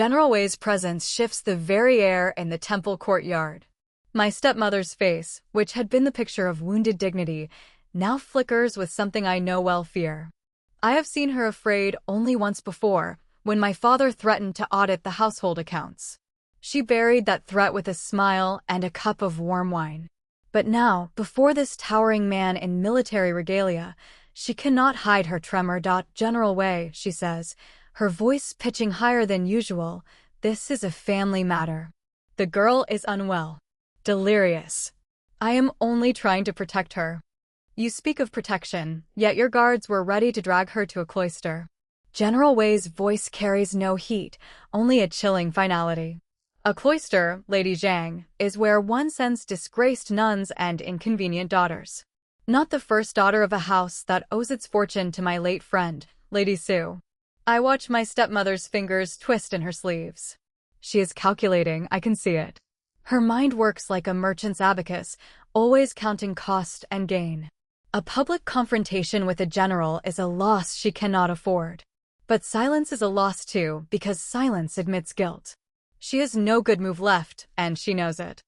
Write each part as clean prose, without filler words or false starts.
General Wei's presence shifts the very air in the temple courtyard. My stepmother's face, which had been the picture of wounded dignity, now flickers with something I know well: fear. I have seen her afraid only once before, when my father threatened to audit the household accounts. She buried that threat with a smile and a cup of warm wine. But now, before this towering man in military regalia, she cannot hide her tremor. General Wei, she says, her voice pitching higher than usual, this is a family matter. The girl is unwell. Delirious. I am only trying to protect her. You speak of protection, yet your guards were ready to drag her to a cloister. General Wei's voice carries no heat, only a chilling finality. A cloister, Lady Zhang, is where one sends disgraced nuns and inconvenient daughters. Not the first daughter of a house that owes its fortune to my late friend, Lady Su. I watch my stepmother's fingers twist in her sleeves. She is calculating, I can see it. Her mind works like a merchant's abacus, always counting cost and gain. A public confrontation with a general is a loss she cannot afford. But silence is a loss too, because silence admits guilt. She has no good move left, and she knows it.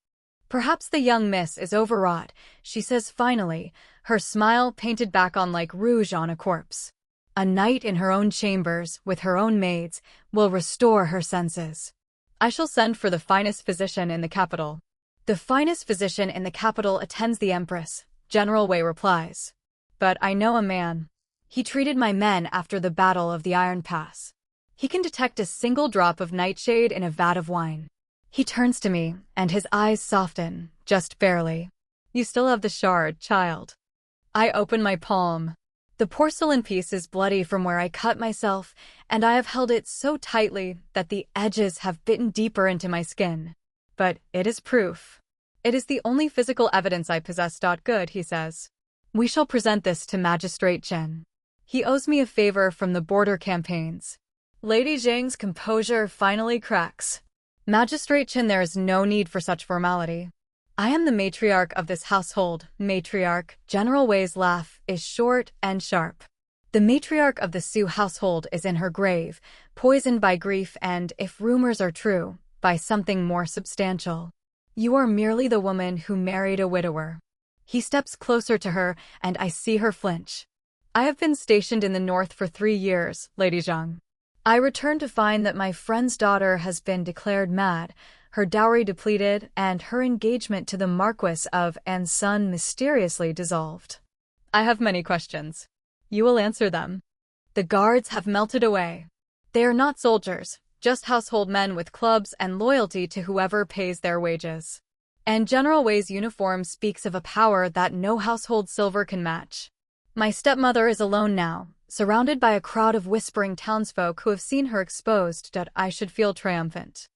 Perhaps the young miss is overwrought, she says finally, her smile painted back on like rouge on a corpse. A night in her own chambers, with her own maids, will restore her senses. I shall send for the finest physician in the capital. The finest physician in the capital attends the Empress, General Wei replies. But I know a man. He treated my men after the Battle of the Iron Pass. He can detect a single drop of nightshade in a vat of wine. He turns to me, and his eyes soften, just barely. You still have the shard, child. I open my palm. The porcelain piece is bloody from where I cut myself, and I have held it so tightly that the edges have bitten deeper into my skin. But it is proof. It is the only physical evidence I possess. Good, he says. We shall present this to Magistrate Chen. He owes me a favor from the border campaigns. Lady Zhang's composure finally cracks. Magistrate Chen, there is no need for such formality. I am the matriarch of this household. Matriarch, General Wei's laugh, is short and sharp. The matriarch of the Su household is in her grave, poisoned by grief and, if rumors are true, by something more substantial. You are merely the woman who married a widower. He steps closer to her, and I see her flinch. I have been stationed in the north for 3 years, Lady Zhang. I return to find that my friend's daughter has been declared mad, her dowry depleted, and her engagement to the Marquis of Ansun mysteriously dissolved. I have many questions. You will answer them. The guards have melted away. They are not soldiers, just household men with clubs and loyalty to whoever pays their wages. And General Wei's uniform speaks of a power that no household silver can match. My stepmother is alone now, surrounded by a crowd of whispering townsfolk who have seen her exposed. I should feel triumphant.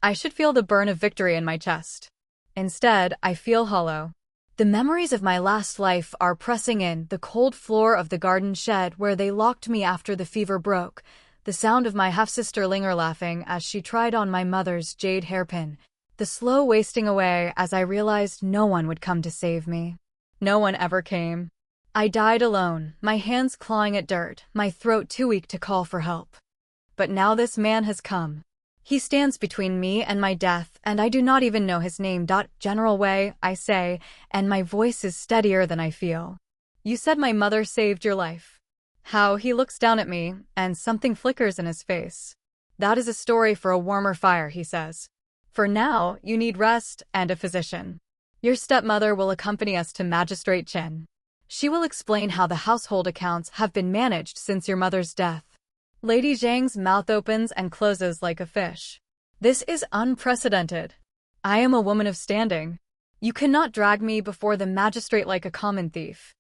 I should feel the burn of victory in my chest. Instead, I feel hollow. The memories of my last life are pressing in, the cold floor of the garden shed where they locked me after the fever broke, the sound of my half-sister Linger laughing as she tried on my mother's jade hairpin, the slow wasting away as I realized no one would come to save me. No one ever came. I died alone, my hands clawing at dirt, my throat too weak to call for help. But now this man has come. He stands between me and my death, and I do not even know his name. General Wei, I say, and my voice is steadier than I feel. You said my mother saved your life. How? He looks down at me, and something flickers in his face. That is a story for a warmer fire, he says. For now, you need rest and a physician. Your stepmother will accompany us to Magistrate Chen. She will explain how the household accounts have been managed since your mother's death. Lady Zhang's mouth opens and closes like a fish. This is unprecedented. I am a woman of standing. You cannot drag me before the magistrate like a common thief.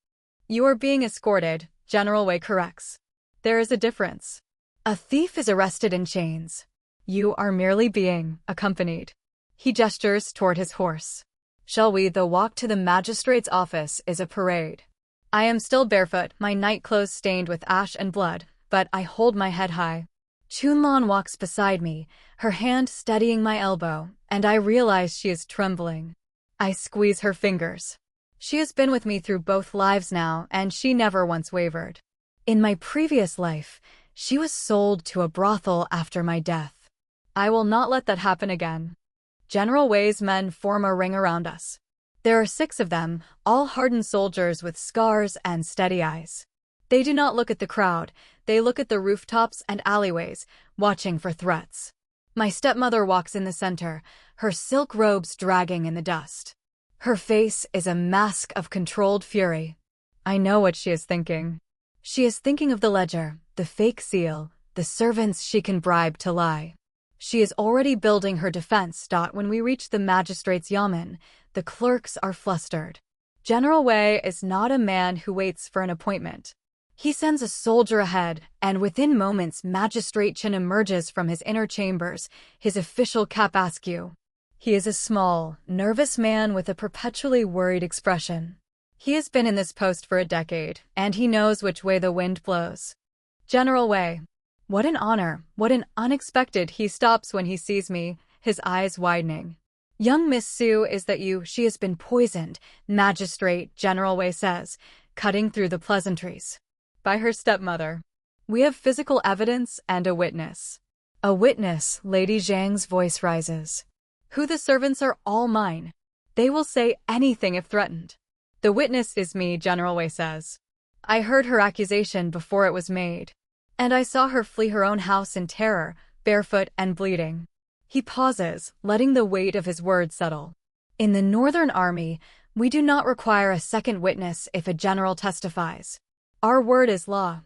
You are being escorted, General Wei corrects. There is a difference. A thief is arrested in chains. You are merely being accompanied. He gestures toward his horse. Shall we? The walk to the magistrate's office is a parade. I am still barefoot, my night clothes stained with ash and blood, but I hold my head high. Chunlan walks beside me, her hand steadying my elbow, and I realize she is trembling. I squeeze her fingers. She has been with me through both lives now, and she never once wavered. In my previous life, she was sold to a brothel after my death. I will not let that happen again. General Wei's men form a ring around us. There are 6 of them, all hardened soldiers with scars and steady eyes. They do not look at the crowd, they look at the rooftops and alleyways, watching for threats. My stepmother walks in the center, her silk robes dragging in the dust. Her face is a mask of controlled fury. I know what she is thinking. She is thinking of the ledger, the fake seal, the servants she can bribe to lie. She is already building her defense. When we reach the magistrate's yamen, the clerks are flustered. General Wei is not a man who waits for an appointment. He sends a soldier ahead, and within moments Magistrate Chen emerges from his inner chambers, his official cap askew. He is a small, nervous man with a perpetually worried expression. He has been in this post for a decade, and he knows which way the wind blows. General Wei. What an honor, what an unexpected. He stops when he sees me, his eyes widening. Young Miss Su, is that you? She has been poisoned, Magistrate, General Wei says, cutting through the pleasantries. By her stepmother. We have physical evidence and a witness. A witness, Lady Zhang's voice rises. Who? The servants are all mine. They will say anything if threatened. The witness is me, General Wei says. I heard her accusation before it was made. And I saw her flee her own house in terror, barefoot and bleeding. He pauses, letting the weight of his words settle. In the Northern Army, we do not require a second witness if a general testifies. Our word is law.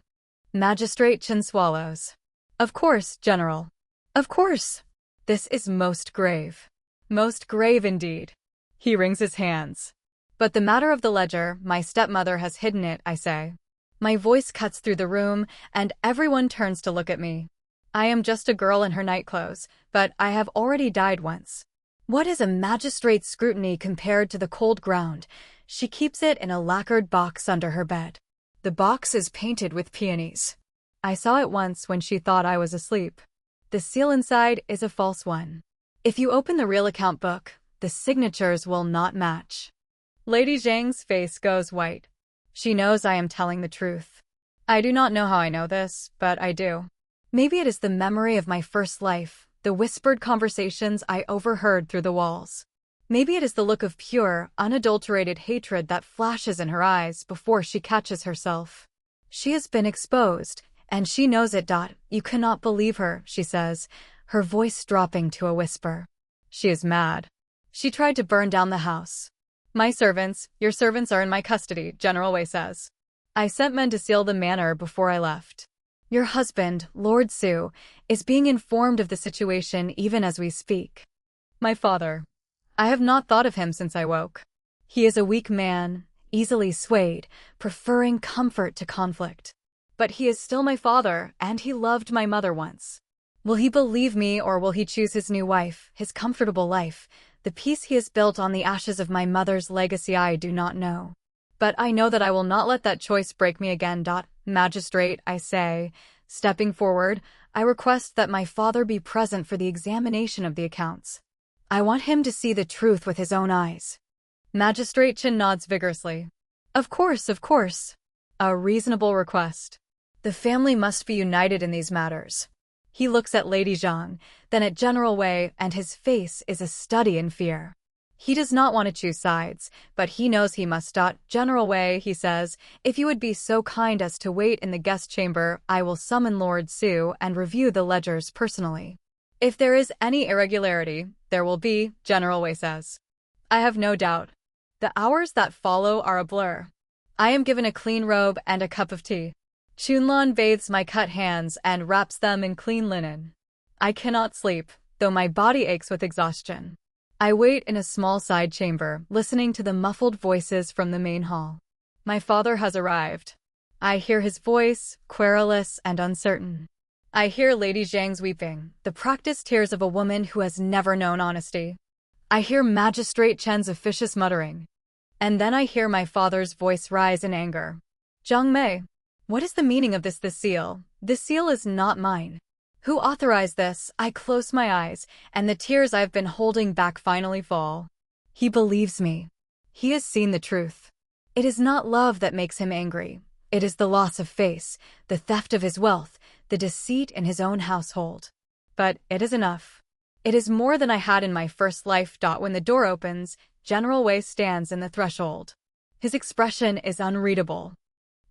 Magistrate Chen swallows. Of course, General. Of course. This is most grave. Most grave indeed. He wrings his hands. But the matter of the ledger, my stepmother has hidden it, I say. My voice cuts through the room, and everyone turns to look at me. I am just a girl in her nightclothes, but I have already died once. What is a magistrate's scrutiny compared to the cold ground? She keeps it in a lacquered box under her bed. The box is painted with peonies. I saw it once when she thought I was asleep. The seal inside is a false one. If you open the real account book, the signatures will not match. Lady Zhang's face goes white. She knows I am telling the truth. I do not know how I know this, but I do. Maybe it is the memory of my first life, the whispered conversations I overheard through the walls. Maybe it is the look of pure, unadulterated hatred that flashes in her eyes before she catches herself. She has been exposed, and she knows it. You cannot believe her, she says, her voice dropping to a whisper. She is mad. She tried to burn down the house. My servants, your servants are in my custody, General Wei says. I sent men to seal the manor before I left. Your husband, Lord Su, is being informed of the situation even as we speak. My father. I have not thought of him since I woke. He is a weak man, easily swayed, preferring comfort to conflict. But he is still my father, and he loved my mother once. Will he believe me, or will he choose his new wife, his comfortable life, the peace he has built on the ashes of my mother's legacy? I do not know. But I know that I will not let that choice break me again. Magistrate, I say, stepping forward, I request that my father be present for the examination of the accounts. I want him to see the truth with his own eyes. Magistrate Chen nods vigorously. Of course, of course. A reasonable request. The family must be united in these matters. He looks at Lady Zhang, then at General Wei, and his face is a study in fear. He does not want to choose sides, but he knows he must. General Wei, he says, if you would be so kind as to wait in the guest chamber, I will summon Lord Su and review the ledgers personally. If there is any irregularity, there will be, General Wei says. I have no doubt. The hours that follow are a blur. I am given a clean robe and a cup of tea. Chunlan bathes my cut hands and wraps them in clean linen. I cannot sleep, though my body aches with exhaustion. I wait in a small side chamber, listening to the muffled voices from the main hall. My father has arrived. I hear his voice, querulous and uncertain. I hear Lady Zhang's weeping, the practiced tears of a woman who has never known honesty. I hear Magistrate Chen's officious muttering. And then I hear my father's voice rise in anger. Zhang Mei. What is the meaning of this seal? This seal is not mine. Who authorized this? I close my eyes, and the tears I've been holding back finally fall. He believes me. He has seen the truth. It is not love that makes him angry. It is the loss of face, the theft of his wealth, the deceit in his own household. But it is enough. It is more than I had in my first life. When the door opens, General Wei stands in the threshold. His expression is unreadable.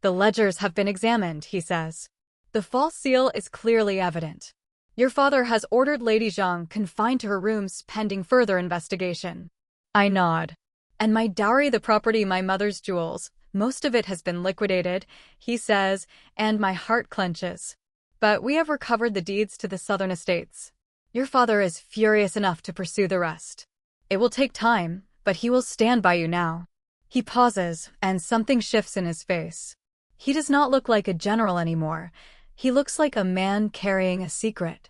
The ledgers have been examined, he says. The false seal is clearly evident. Your father has ordered Lady Zhang confined to her rooms pending further investigation. I nod. And my dowry, the property, my mother's jewels, most of it has been liquidated, he says, and my heart clenches. But we have recovered the deeds to the southern estates. Your father is furious enough to pursue the rest. It will take time, but he will stand by you now. He pauses, and something shifts in his face. He does not look like a general anymore. He looks like a man carrying a secret.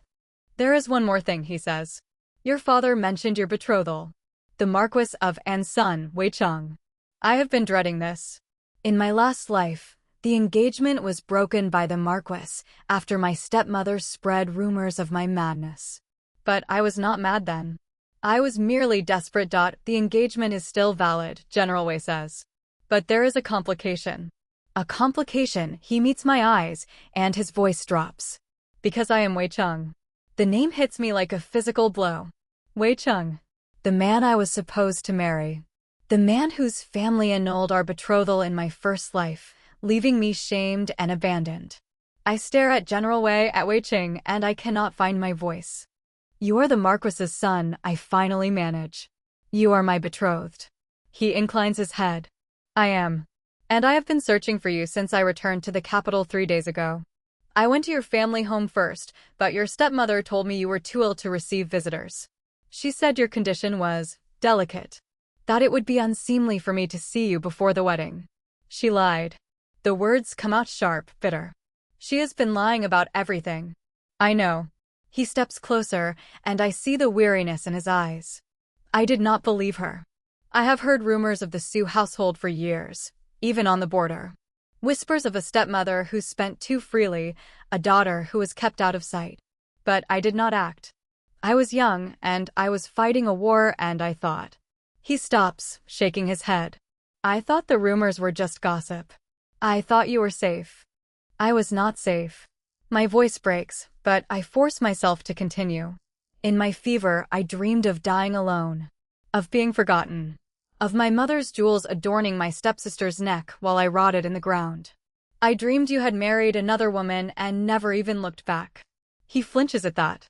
There is one more thing, he says. Your father mentioned your betrothal. The Marquis of An's son, Wei Cheng. I have been dreading this. In my last life, the engagement was broken by the Marquis after my stepmother spread rumors of my madness. But I was not mad then. I was merely desperate. The engagement is still valid, General Wei says. But there is a complication. A complication. He meets my eyes, and his voice drops. Because I am Wei Cheng. The name hits me like a physical blow. Wei Cheng. The man I was supposed to marry. The man whose family annulled our betrothal in my first life, leaving me shamed and abandoned. I stare at General Wei, at Wei Cheng, and I cannot find my voice. You are the Marquis's son, I finally manage. You are my betrothed. He inclines his head. I am. And I have been searching for you since I returned to the capital 3 days ago. I went to your family home first, but your stepmother told me you were too ill to receive visitors. She said your condition was delicate. That it would be unseemly for me to see you before the wedding. She lied. The words come out sharp, bitter. She has been lying about everything. I know. He steps closer, and I see the weariness in his eyes. I did not believe her. I have heard rumors of the Su household for years, even on the border. Whispers of a stepmother who spent too freely, a daughter who was kept out of sight. But I did not act. I was young, and I was fighting a war, and I thought. He stops, shaking his head. I thought the rumors were just gossip. I thought you were safe. I was not safe. My voice breaks, but I force myself to continue. In my fever, I dreamed of dying alone. Of being forgotten. Of my mother's jewels adorning my stepsister's neck while I rotted in the ground. I dreamed you had married another woman and never even looked back. He flinches at that.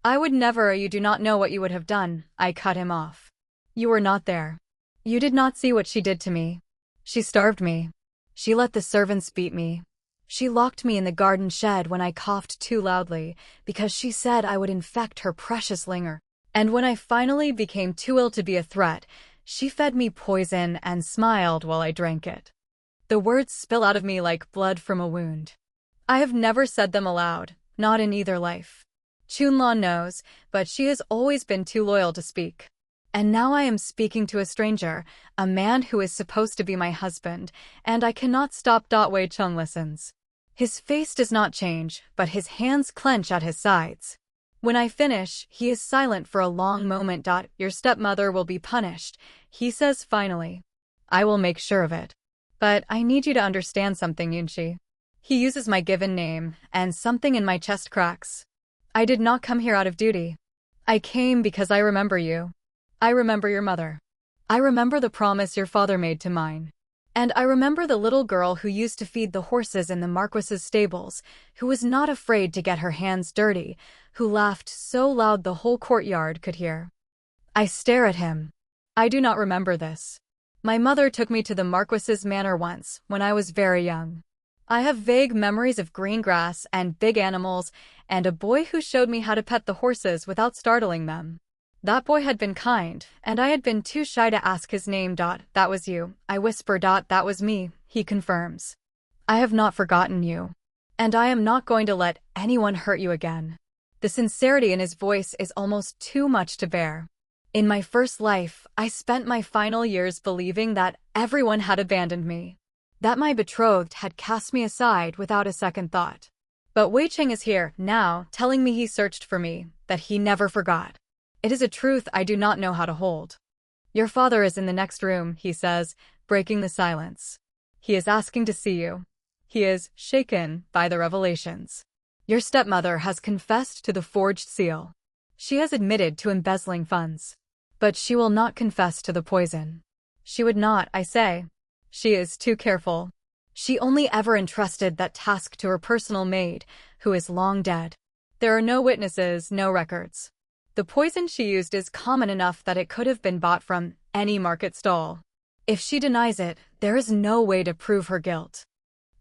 I would never. You do not know what you would have done. I cut him off. You were not there. You did not see what she did to me. She starved me. She let the servants beat me. She locked me in the garden shed when I coughed too loudly, because she said I would infect her precious linger. And when I finally became too ill to be a threat, she fed me poison and smiled while I drank it. The words spill out of me like blood from a wound. I have never said them aloud, not in either life. Chunlan knows, but she has always been too loyal to speak. And now I am speaking to a stranger, a man who is supposed to be my husband, and I cannot stop. Wei Cheng listens. His face does not change, but his hands clench at his sides. When I finish, he is silent for a long moment. Your stepmother will be punished, he says finally. I will make sure of it. But I need you to understand something, Yunshi. He uses my given name, and something in my chest cracks. I did not come here out of duty. I came because I remember you. I remember your mother. I remember the promise your father made to mine. And I remember the little girl who used to feed the horses in the Marquis's stables, who was not afraid to get her hands dirty, who laughed so loud the whole courtyard could hear. I stare at him. I do not remember this. My mother took me to the Marquis's manor once, when I was very young. I have vague memories of green grass and big animals, and a boy who showed me how to pet the horses without startling them. That boy had been kind, and I had been too shy to ask his name. That was you, I whisper. That was me, he confirms. I have not forgotten you. And I am not going to let anyone hurt you again. The sincerity in his voice is almost too much to bear. In my first life, I spent my final years believing that everyone had abandoned me. That my betrothed had cast me aside without a second thought. But Wei Cheng is here, now, telling me he searched for me, that he never forgot. It is a truth I do not know how to hold. Your father is in the next room, he says, breaking the silence. He is asking to see you. He is shaken by the revelations. Your stepmother has confessed to the forged seal. She has admitted to embezzling funds. But she will not confess to the poison. She would not, I say. She is too careful. She only ever entrusted that task to her personal maid, who is long dead. There are no witnesses, no records. The poison she used is common enough that it could have been bought from any market stall. If she denies it, there is no way to prove her guilt.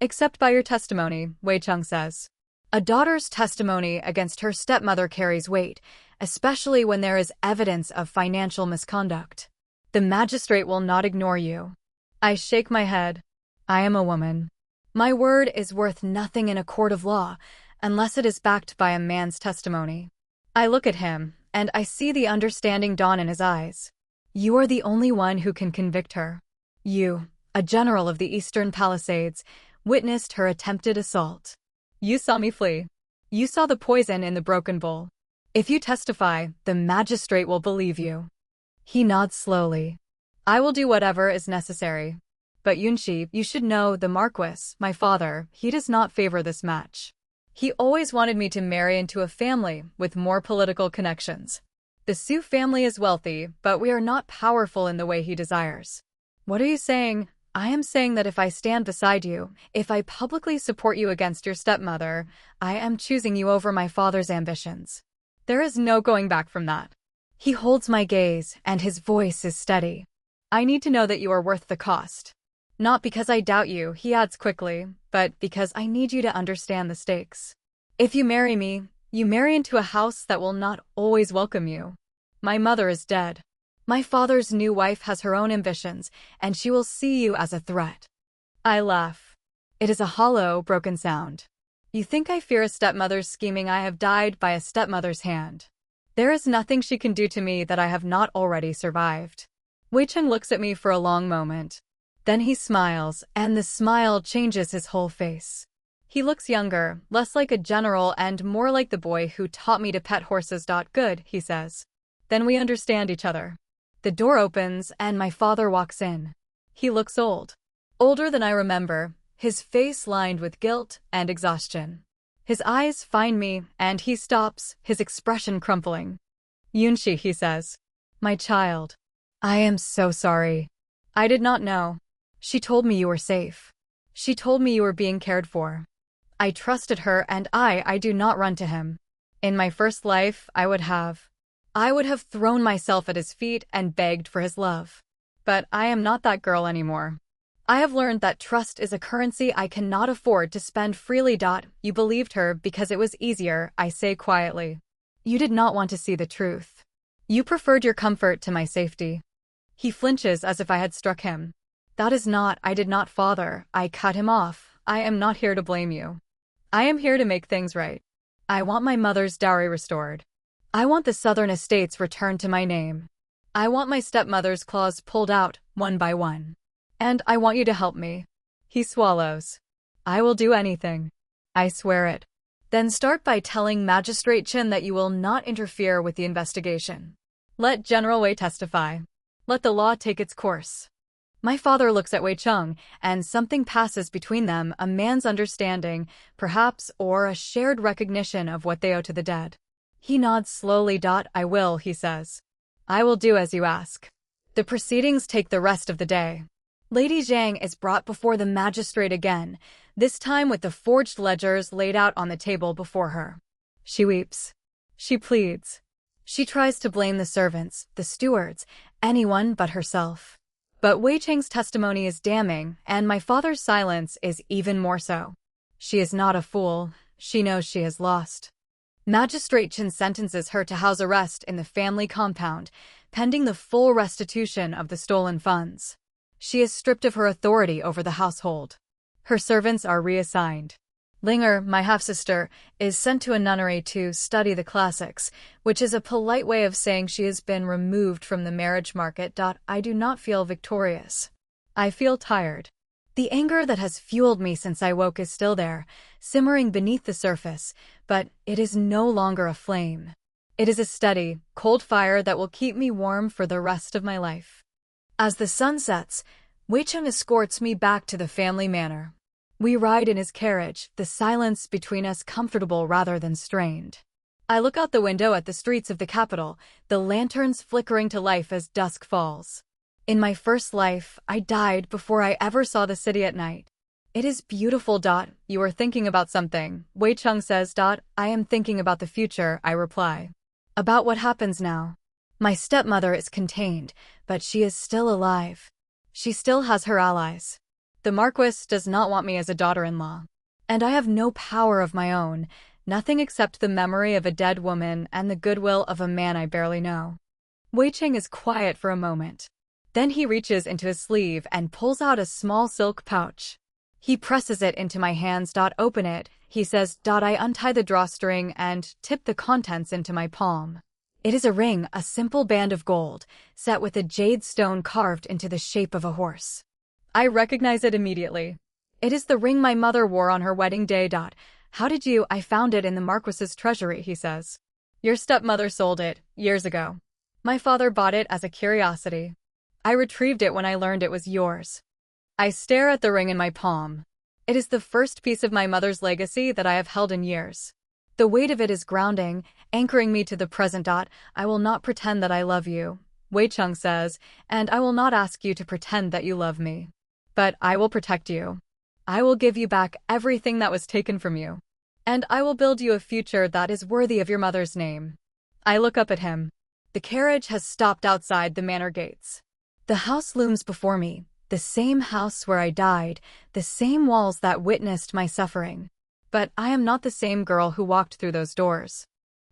Except by your testimony, Wei Chung says. A daughter's testimony against her stepmother carries weight, especially when there is evidence of financial misconduct. The magistrate will not ignore you. I shake my head. I am a woman. My word is worth nothing in a court of law, unless it is backed by a man's testimony. I look at him, and I see the understanding dawn in his eyes. You are the only one who can convict her. You, a general of the Eastern Palisades, witnessed her attempted assault. You saw me flee. You saw the poison in the broken bowl. If you testify, the magistrate will believe you. He nods slowly. I will do whatever is necessary. But Yunshi, you should know the Marquis, my father, he does not favor this match. He always wanted me to marry into a family with more political connections. The Su family is wealthy, but we are not powerful in the way he desires. What are you saying? I am saying that if I stand beside you, if I publicly support you against your stepmother, I am choosing you over my father's ambitions. There is no going back from that. He holds my gaze, and his voice is steady. I need to know that you are worth the cost. Not because I doubt you, he adds quickly, but because I need you to understand the stakes. If you marry me, you marry into a house that will not always welcome you. My mother is dead. My father's new wife has her own ambitions, and she will see you as a threat. I laugh. It is a hollow, broken sound. You think I fear a stepmother's scheming? I have died by a stepmother's hand. There is nothing she can do to me that I have not already survived. Wei Cheng looks at me for a long moment. Then he smiles, and the smile changes his whole face. He looks younger, less like a general and more like the boy who taught me to pet horses. Good, he says. Then we understand each other. The door opens, and my father walks in. He looks old. Older than I remember, his face lined with guilt and exhaustion. His eyes find me, and he stops, his expression crumpling. Yunshi, he says. My child. I am so sorry. I did not know. She told me you were safe. She told me you were being cared for. I trusted her, and I do not run to him. In my first life, I would have thrown myself at his feet and begged for his love. But I am not that girl anymore. I have learned that trust is a currency I cannot afford to spend freely. You believed her because it was easier, I say quietly. You did not want to see the truth. You preferred your comfort to my safety. He flinches as if I had struck him. That is not, I did not, father. I cut him off. I am not here to blame you. I am here to make things right. I want my mother's dowry restored. I want the southern estates returned to my name. I want my stepmother's claws pulled out, one by one. And I want you to help me. He swallows. I will do anything. I swear it. Then start by telling Magistrate Chen that you will not interfere with the investigation. Let General Wei testify. Let the law take its course. My father looks at Wei Chung, and something passes between them, a man's understanding, perhaps, or a shared recognition of what they owe to the dead. He nods slowly. I will, he says. I will do as you ask. The proceedings take the rest of the day. Lady Zhang is brought before the magistrate again, this time with the forged ledgers laid out on the table before her. She weeps. She pleads. She tries to blame the servants, the stewards, anyone but herself. But Wei Cheng's testimony is damning, and my father's silence is even more so. She is not a fool. She knows she has lost. Magistrate Chen sentences her to house arrest in the family compound, pending the full restitution of the stolen funds. She is stripped of her authority over the household. Her servants are reassigned. Linger, my half-sister, is sent to a nunnery to study the classics, which is a polite way of saying she has been removed from the marriage market. I do not feel victorious. I feel tired. The anger that has fueled me since I woke is still there, simmering beneath the surface, but it is no longer a flame. It is a steady, cold fire that will keep me warm for the rest of my life. As the sun sets, Wei Cheng escorts me back to the family manor. We ride in his carriage, the silence between us comfortable rather than strained. I look out the window at the streets of the capital, the lanterns flickering to life as dusk falls. In my first life, I died before I ever saw the city at night. It is beautiful. You are thinking about something, Wei Cheng says. I am thinking about the future, I reply. About what happens now. My stepmother is contained, but she is still alive. She still has her allies. The Marquis does not want me as a daughter-in-law. And I have no power of my own, nothing except the memory of a dead woman and the goodwill of a man I barely know. Wei Cheng is quiet for a moment. Then he reaches into his sleeve and pulls out a small silk pouch. He presses it into my hands. Open it, he says. I untie the drawstring and tip the contents into my palm. It is a ring, a simple band of gold, set with a jade stone carved into the shape of a horse. I recognize it immediately. It is the ring my mother wore on her wedding day. How did you? I found it in the Marquis's treasury, he says. Your stepmother sold it, years ago. My father bought it as a curiosity. I retrieved it when I learned it was yours. I stare at the ring in my palm. It is the first piece of my mother's legacy that I have held in years. The weight of it is grounding, anchoring me to the present. I will not pretend that I love you, Wei Cheng says, and I will not ask you to pretend that you love me. But I will protect you. I will give you back everything that was taken from you. And I will build you a future that is worthy of your mother's name. I look up at him. The carriage has stopped outside the manor gates. The house looms before me, the same house where I died, the same walls that witnessed my suffering. But I am not the same girl who walked through those doors.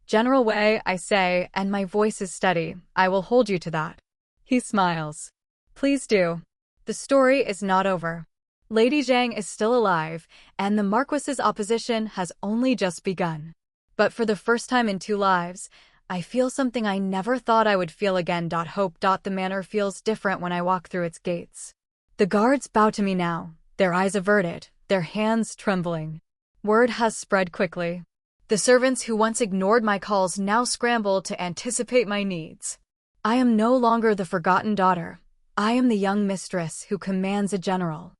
General Wei, I say, and my voice is steady, I will hold you to that. He smiles. Please do. The story is not over. Lady Zhang is still alive, and the Marquis's opposition has only just begun. But for the first time in 2 lives, I feel something I never thought I would feel again. Hope. The manor feels different when I walk through its gates. The guards bow to me now, their eyes averted, their hands trembling. Word has spread quickly. The servants who once ignored my calls now scramble to anticipate my needs. I am no longer the forgotten daughter. I am the young mistress who commands a general.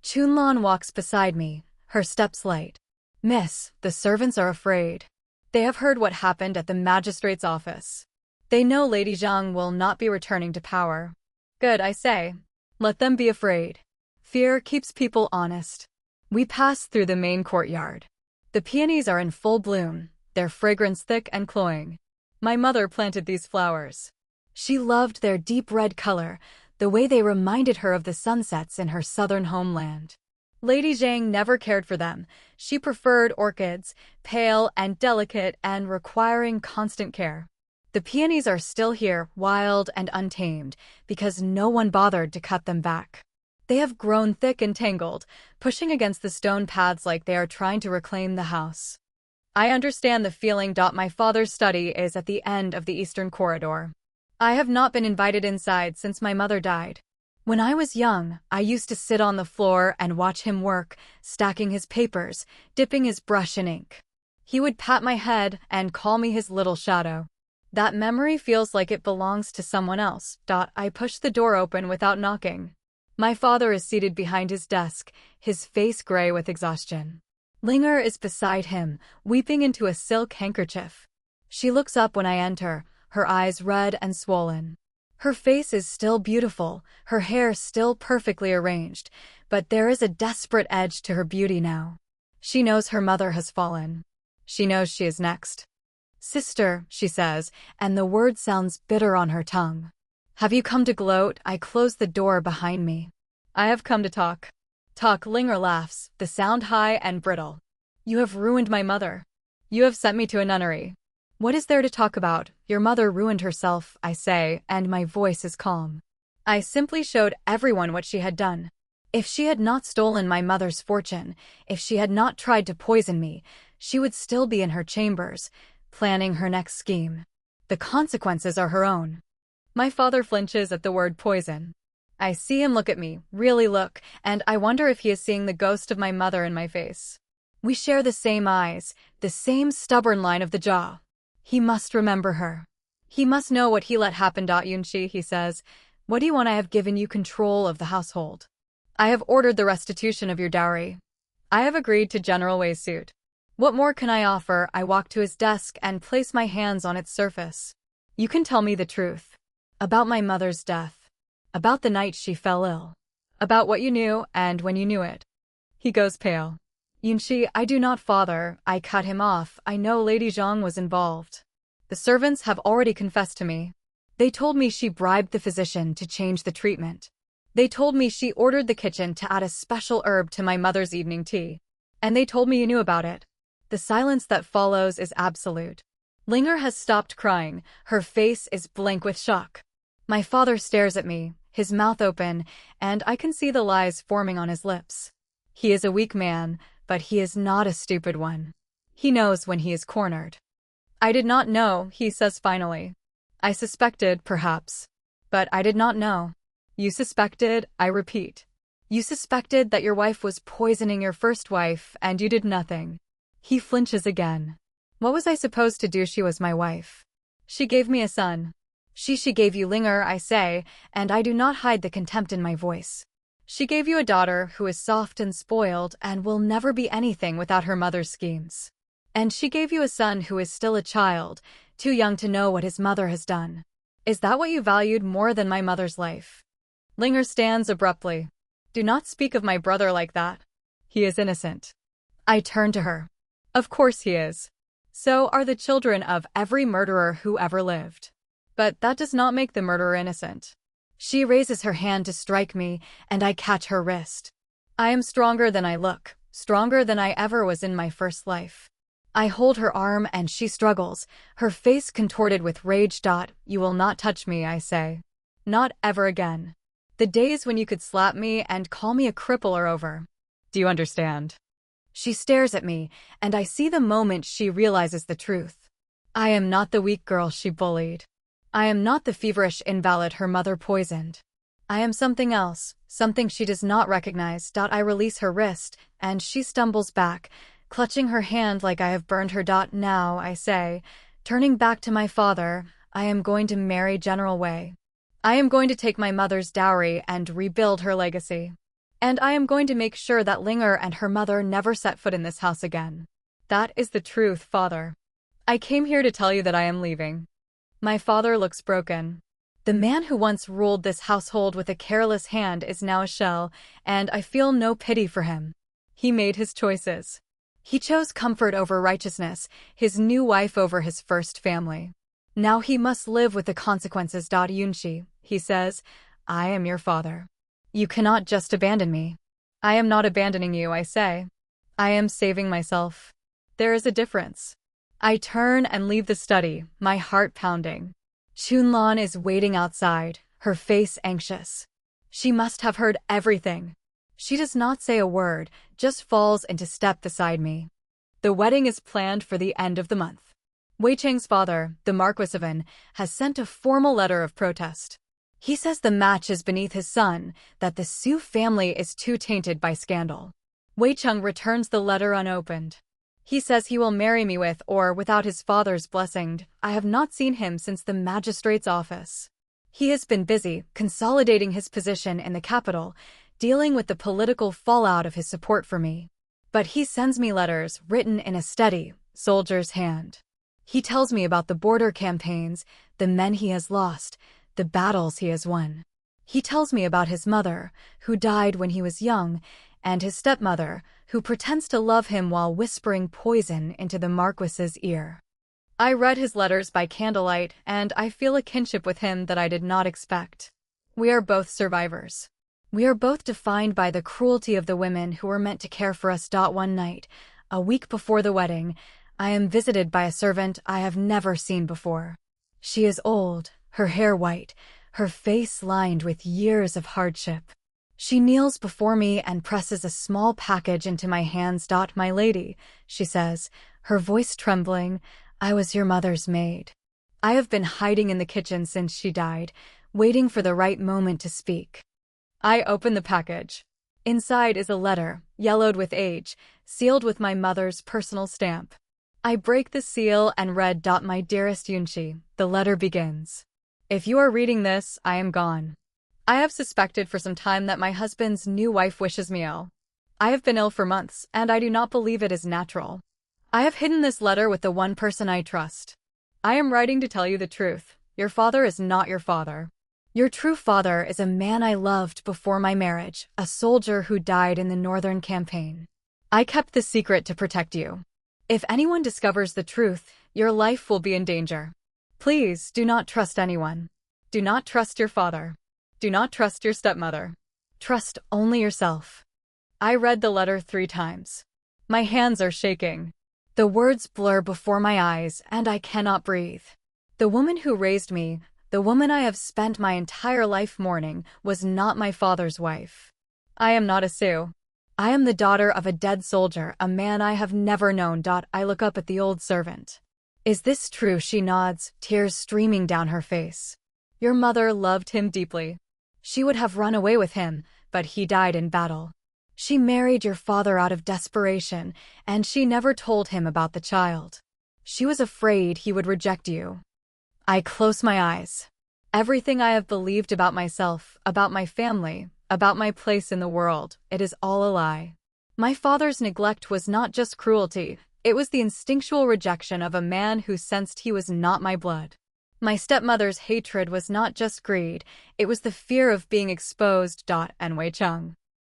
Chunlan walks beside me, her steps light. Miss, the servants are afraid. They have heard what happened at the magistrate's office. They know Lady Zhang will not be returning to power. Good, I say. Let them be afraid. Fear keeps people honest. We pass through the main courtyard. The peonies are in full bloom, their fragrance thick and cloying. My mother planted these flowers. She loved their deep red color, the way they reminded her of the sunsets in her southern homeland. Lady Zhang never cared for them. She preferred orchids, pale and delicate and requiring constant care. The peonies are still here, wild and untamed, because no one bothered to cut them back. They have grown thick and tangled, pushing against the stone paths like they are trying to reclaim the house. I understand the feeling. My father's study is at the end of the eastern corridor. I have not been invited inside since my mother died. When I was young, I used to sit on the floor and watch him work, stacking his papers, dipping his brush in ink. He would pat my head and call me his little shadow. That memory feels like it belongs to someone else. I push the door open without knocking. My father is seated behind his desk, his face gray with exhaustion. Linger is beside him, weeping into a silk handkerchief. She looks up when I enter, her eyes red and swollen. Her face is still beautiful, her hair still perfectly arranged, but there is a desperate edge to her beauty now. She knows her mother has fallen. She knows she is next. Sister, she says, and the word sounds bitter on her tongue. Have you come to gloat? I close the door behind me. I have come to talk. Talk, Linger laughs, the sound high and brittle. You have ruined my mother. You have sent me to a nunnery. What is there to talk about? Your mother ruined herself, I say, and my voice is calm. I simply showed everyone what she had done. If she had not stolen my mother's fortune, if she had not tried to poison me, she would still be in her chambers, planning her next scheme. The consequences are her own. My father flinches at the word poison. I see him look at me, really look, and I wonder if he is seeing the ghost of my mother in my face. We share the same eyes, the same stubborn line of the jaw. He must remember her. He must know what he let happen. Yunshi, he says, what do you want? I have given you control of the household. I have ordered the restitution of your dowry. I have agreed to General Wei's suit. What more can I offer? I walk to his desk and place my hands on its surface. You can tell me the truth. About my mother's death. About the night she fell ill. About what you knew and when you knew it. He goes pale. Yunshi, I do not, father. I cut him off. I know Lady Zhang was involved. The servants have already confessed to me. They told me she bribed the physician to change the treatment. They told me she ordered the kitchen to add a special herb to my mother's evening tea. And they told me you knew about it. The silence that follows is absolute. Linger has stopped crying. Her face is blank with shock. My father stares at me, his mouth open, and I can see the lies forming on his lips. He is a weak man, but he is not a stupid one. He knows when he is cornered. I did not know, he says finally. I suspected, perhaps. But I did not know. You suspected, I repeat. You suspected that your wife was poisoning your first wife, and you did nothing. He flinches again. What was I supposed to do? She was my wife. She gave me a son. She gave you Linger, I say, and I do not hide the contempt in my voice. She gave you a daughter who is soft and spoiled and will never be anything without her mother's schemes. And she gave you a son who is still a child, too young to know what his mother has done. Is that what you valued more than my mother's life? Linger stands abruptly. Do not speak of my brother like that. He is innocent. I turn to her. Of course he is. So are the children of every murderer who ever lived. But that does not make the murderer innocent. She raises her hand to strike me, and I catch her wrist. I am stronger than I look, stronger than I ever was in my first life. I hold her arm and she struggles, her face contorted with rage. You will not touch me, I say. Not ever again. The days when you could slap me and call me a cripple are over. Do you understand? She stares at me, and I see the moment she realizes the truth. I am not the weak girl she bullied. I am not the feverish invalid her mother poisoned. I am something else, something she does not recognize. I release her wrist, and she stumbles back, clutching her hand like I have burned her. Now, I say, turning back to my father, I am going to marry General Wei. I am going to take my mother's dowry and rebuild her legacy. And I am going to make sure that Linger and her mother never set foot in this house again. That is the truth, father. I came here to tell you that I am leaving. My father looks broken. The man who once ruled this household with a careless hand is now a shell, and I feel no pity for him. He made his choices. He chose comfort over righteousness, his new wife over his first family. Now he must live with the consequences. Yunshi, he says, I am your father. You cannot just abandon me. I am not abandoning you, I say. I am saving myself. There is a difference. I turn and leave the study, my heart pounding. Chunlan is waiting outside, her face anxious. She must have heard everything. She does not say a word, just falls into step beside me. The wedding is planned for the end of the month. Wei Cheng's father, the Marquis of An, has sent a formal letter of protest. He says the match is beneath his son, that the Su family is too tainted by scandal. Wei Cheng returns the letter unopened. He says he will marry me with or without his father's blessing. I have not seen him since the magistrate's office. He has been busy, consolidating his position in the capital, dealing with the political fallout of his support for me. But he sends me letters written in a steady, soldier's hand. He tells me about the border campaigns, the men he has lost, the battles he has won. He tells me about his mother, who died when he was young, and his stepmother, who pretends to love him while whispering poison into the Marquis's ear. I read his letters by candlelight, and I feel a kinship with him that I did not expect. We are both survivors. We are both defined by the cruelty of the women who were meant to care for us. One night, a week before the wedding, I am visited by a servant I have never seen before. She is old, her hair white, her face lined with years of hardship. She kneels before me and presses a small package into my hands. My lady, she says, her voice trembling, I was your mother's maid. I have been hiding in the kitchen since she died, waiting for the right moment to speak. I open the package. Inside is a letter, yellowed with age, sealed with my mother's personal stamp. I break the seal and read. My dearest Yunshi, the letter begins. If you are reading this, I am gone. I have suspected for some time that my husband's new wife wishes me ill. I have been ill for months, and I do not believe it is natural. I have hidden this letter with the one person I trust. I am writing to tell you the truth. Your father is not your father. Your true father is a man I loved before my marriage, a soldier who died in the Northern Campaign. I kept the secret to protect you. If anyone discovers the truth, your life will be in danger. Please do not trust anyone. Do not trust your father. Do not trust your stepmother. Trust only yourself. I read the letter 3 times. My hands are shaking. The words blur before my eyes, and I cannot breathe. The woman who raised me, the woman I have spent my entire life mourning, was not my father's wife. I am not a Sioux. I am the daughter of a dead soldier, a man I have never known. I look up at the old servant. Is this true? She nods, tears streaming down her face. Your mother loved him deeply. She would have run away with him, but he died in battle. She married your father out of desperation, and she never told him about the child. She was afraid he would reject you. I close my eyes. Everything I have believed about myself, about my family, about my place in the world, it is all a lie. My father's neglect was not just cruelty, it was the instinctual rejection of a man who sensed he was not my blood. My stepmother's hatred was not just greed, it was the fear of being exposed. And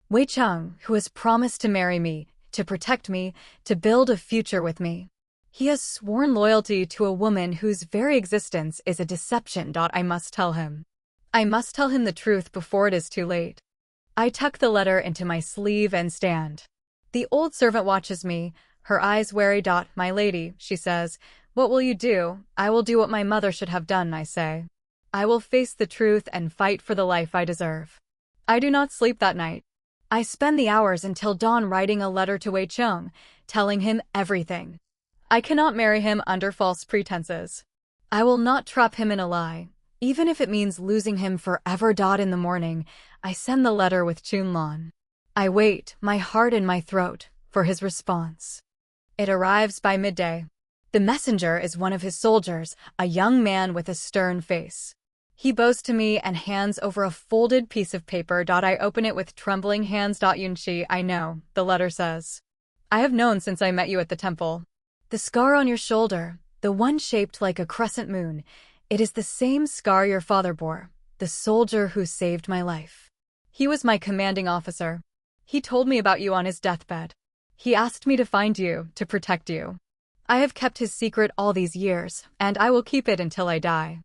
Wei Chung, who has promised to marry me, to protect me, to build a future with me. He has sworn loyalty to a woman whose very existence is a deception. I must tell him. I must tell him the truth before it is too late. I tuck the letter into my sleeve and stand. The old servant watches me, her eyes wary. My lady, she says, what will you do? I will do what my mother should have done, I say. I will face the truth and fight for the life I deserve. I do not sleep that night. I spend the hours until dawn writing a letter to Wei Chung, telling him everything. I cannot marry him under false pretenses. I will not trap him in a lie, even if it means losing him forever. In the morning, I send the letter with Chunlan. I wait, my heart in my throat, for his response. It arrives by midday. The messenger is one of his soldiers, a young man with a stern face. He bows to me and hands over a folded piece of paper. I open it with trembling hands. Yunqi, I know, the letter says. I have known since I met you at the temple. The scar on your shoulder, the one shaped like a crescent moon, it is the same scar your father bore, the soldier who saved my life. He was my commanding officer. He told me about you on his deathbed. He asked me to find you, to protect you. I have kept his secret all these years, and I will keep it until I die.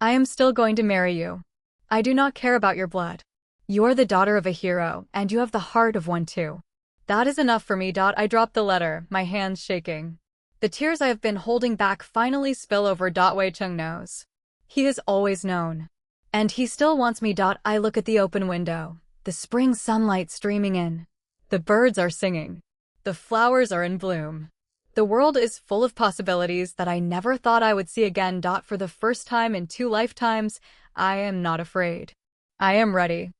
I am still going to marry you. I do not care about your blood. You're the daughter of a hero, and you have the heart of one too. That is enough for me. I drop the letter, my hands shaking. The tears I have been holding back finally spill over. Wei Chung knows. He has always known. And he still wants me. I look at the open window, the spring sunlight streaming in. The birds are singing. The flowers are in bloom. The world is full of possibilities that I never thought I would see again. For the first time in 2 lifetimes, I am not afraid. I am ready.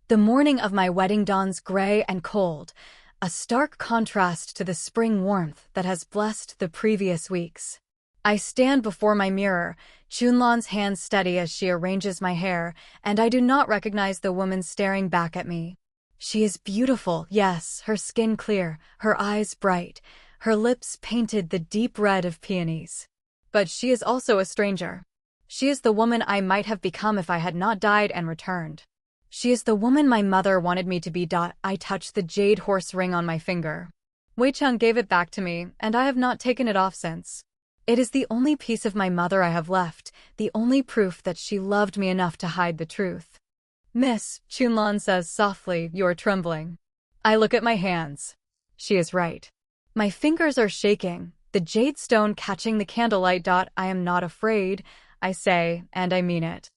The morning of my wedding dawns gray and cold, a stark contrast to the spring warmth that has blessed the previous weeks. I stand before my mirror, Chunlan's hands steady as she arranges my hair, and I do not recognize the woman staring back at me. She is beautiful, yes, her skin clear, her eyes bright, her lips painted the deep red of peonies. But she is also a stranger. She is the woman I might have become if I had not died and returned. She is the woman my mother wanted me to be. I touch the jade horse ring on my finger. Wei Chung gave it back to me, and I have not taken it off since. It is the only piece of my mother I have left, the only proof that she loved me enough to hide the truth. Miss, Chunlan says softly, you are trembling. I look at my hands. She is right. My fingers are shaking, the jade stone catching the candlelight. I am not afraid, I say, and I mean it.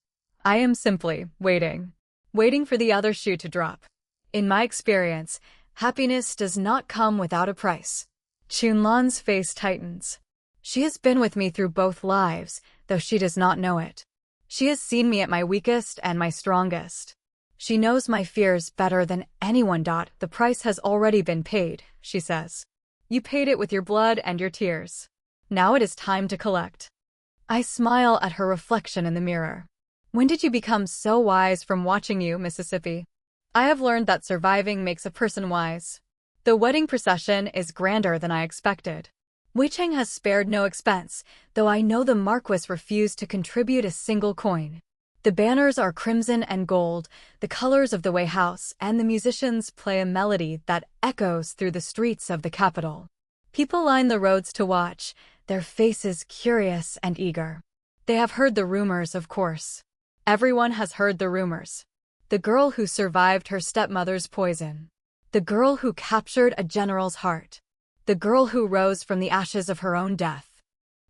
I am simply waiting. Waiting for the other shoe to drop. In my experience, happiness does not come without a price. Chunlan's face tightens. She has been with me through both lives, though she does not know it. She has seen me at my weakest and my strongest. She knows my fears better than anyone. The price has already been paid, she says. You paid it with your blood and your tears. Now it is time to collect. I smile at her reflection in the mirror. When did you become so wise? From watching you, Mississippi. I have learned that surviving makes a person wise. The wedding procession is grander than I expected. Wei Cheng has spared no expense, though I know the Marquis refused to contribute a single coin. The banners are crimson and gold, the colors of the Wei house, and the musicians play a melody that echoes through the streets of the capital. People line the roads to watch, their faces curious and eager. They have heard the rumors, of course. Everyone has heard the rumors. The girl who survived her stepmother's poison. The girl who captured a general's heart. The girl who rose from the ashes of her own death.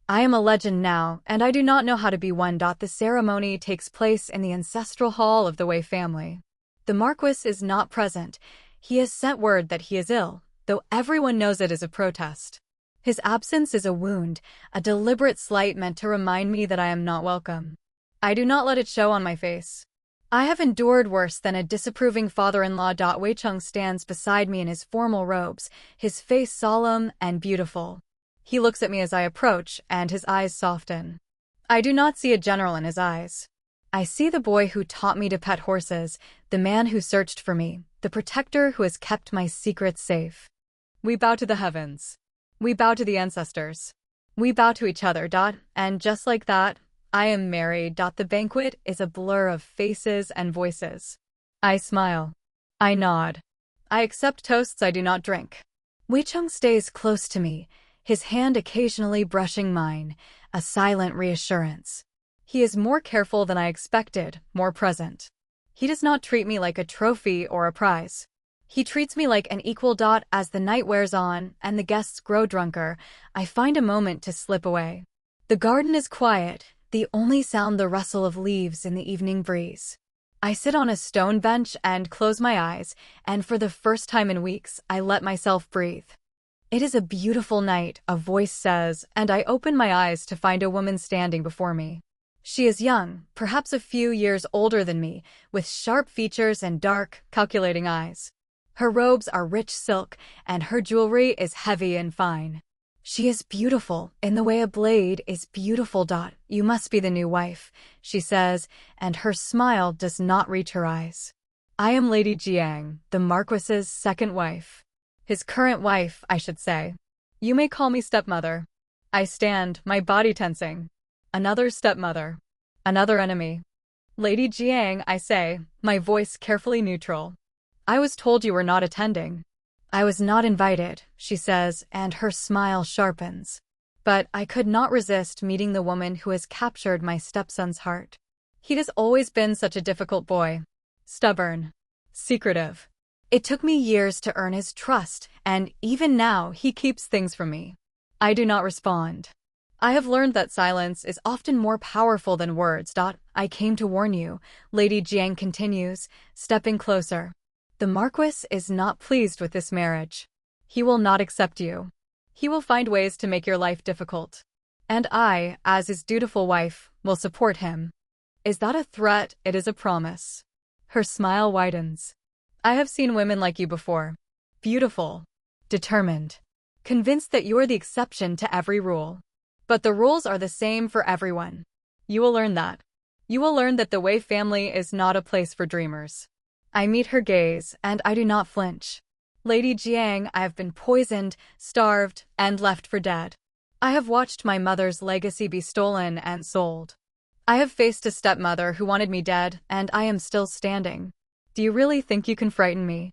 I am a legend now, and I do not know how to be one. The ceremony takes place in the ancestral hall of the Wei family. The Marquis is not present. He has sent word that he is ill, though everyone knows it is a protest. His absence is a wound, a deliberate slight meant to remind me that I am not welcome. I do not let it show on my face. I have endured worse than a disapproving father-in-law. Wei Cheng stands beside me in his formal robes, his face solemn and beautiful. He looks at me as I approach, and his eyes soften. I do not see a general in his eyes. I see the boy who taught me to pet horses, the man who searched for me, the protector who has kept my secrets safe. We bow to the heavens. We bow to the ancestors. We bow to each other. And just like that, I am married. The banquet is a blur of faces and voices. I smile. I nod. I accept toasts I do not drink. Wei Cheng stays close to me, his hand occasionally brushing mine, a silent reassurance. He is more careful than I expected, more present. He does not treat me like a trophy or a prize. He treats me like an equal. As the night wears on and the guests grow drunker, I find a moment to slip away. The garden is quiet, the only sound the rustle of leaves in the evening breeze. I sit on a stone bench and close my eyes, and for the first time in weeks, I let myself breathe. It is a beautiful night, a voice says, and I open my eyes to find a woman standing before me. She is young, perhaps a few years older than me, with sharp features and dark, calculating eyes. Her robes are rich silk, and her jewelry is heavy and fine. She is beautiful, in the way a blade is beautiful. You must be the new wife, she says, and her smile does not reach her eyes. I am Lady Jiang, the Marquis's second wife. His current wife, I should say. You may call me stepmother. I stand, my body tensing. Another stepmother. Another enemy. Lady Jiang, I say, my voice carefully neutral. I was told you were not attending. I was not invited, she says, and her smile sharpens. But I could not resist meeting the woman who has captured my stepson's heart. He has always been such a difficult boy. Stubborn. Secretive. It took me years to earn his trust, and even now he keeps things from me. I do not respond. I have learned that silence is often more powerful than words. I came to warn you, Lady Jiang continues, stepping closer. The Marquis is not pleased with this marriage. He will not accept you. He will find ways to make your life difficult. And I, as his dutiful wife, will support him. Is that a threat? It is a promise. Her smile widens. I have seen women like you before. Beautiful. Determined. Convinced that you are the exception to every rule. But the rules are the same for everyone. You will learn that. You will learn that the Wei family is not a place for dreamers. I meet her gaze, and I do not flinch. Lady Jiang, I have been poisoned, starved, and left for dead. I have watched my mother's legacy be stolen and sold. I have faced a stepmother who wanted me dead, and I am still standing. Do you really think you can frighten me?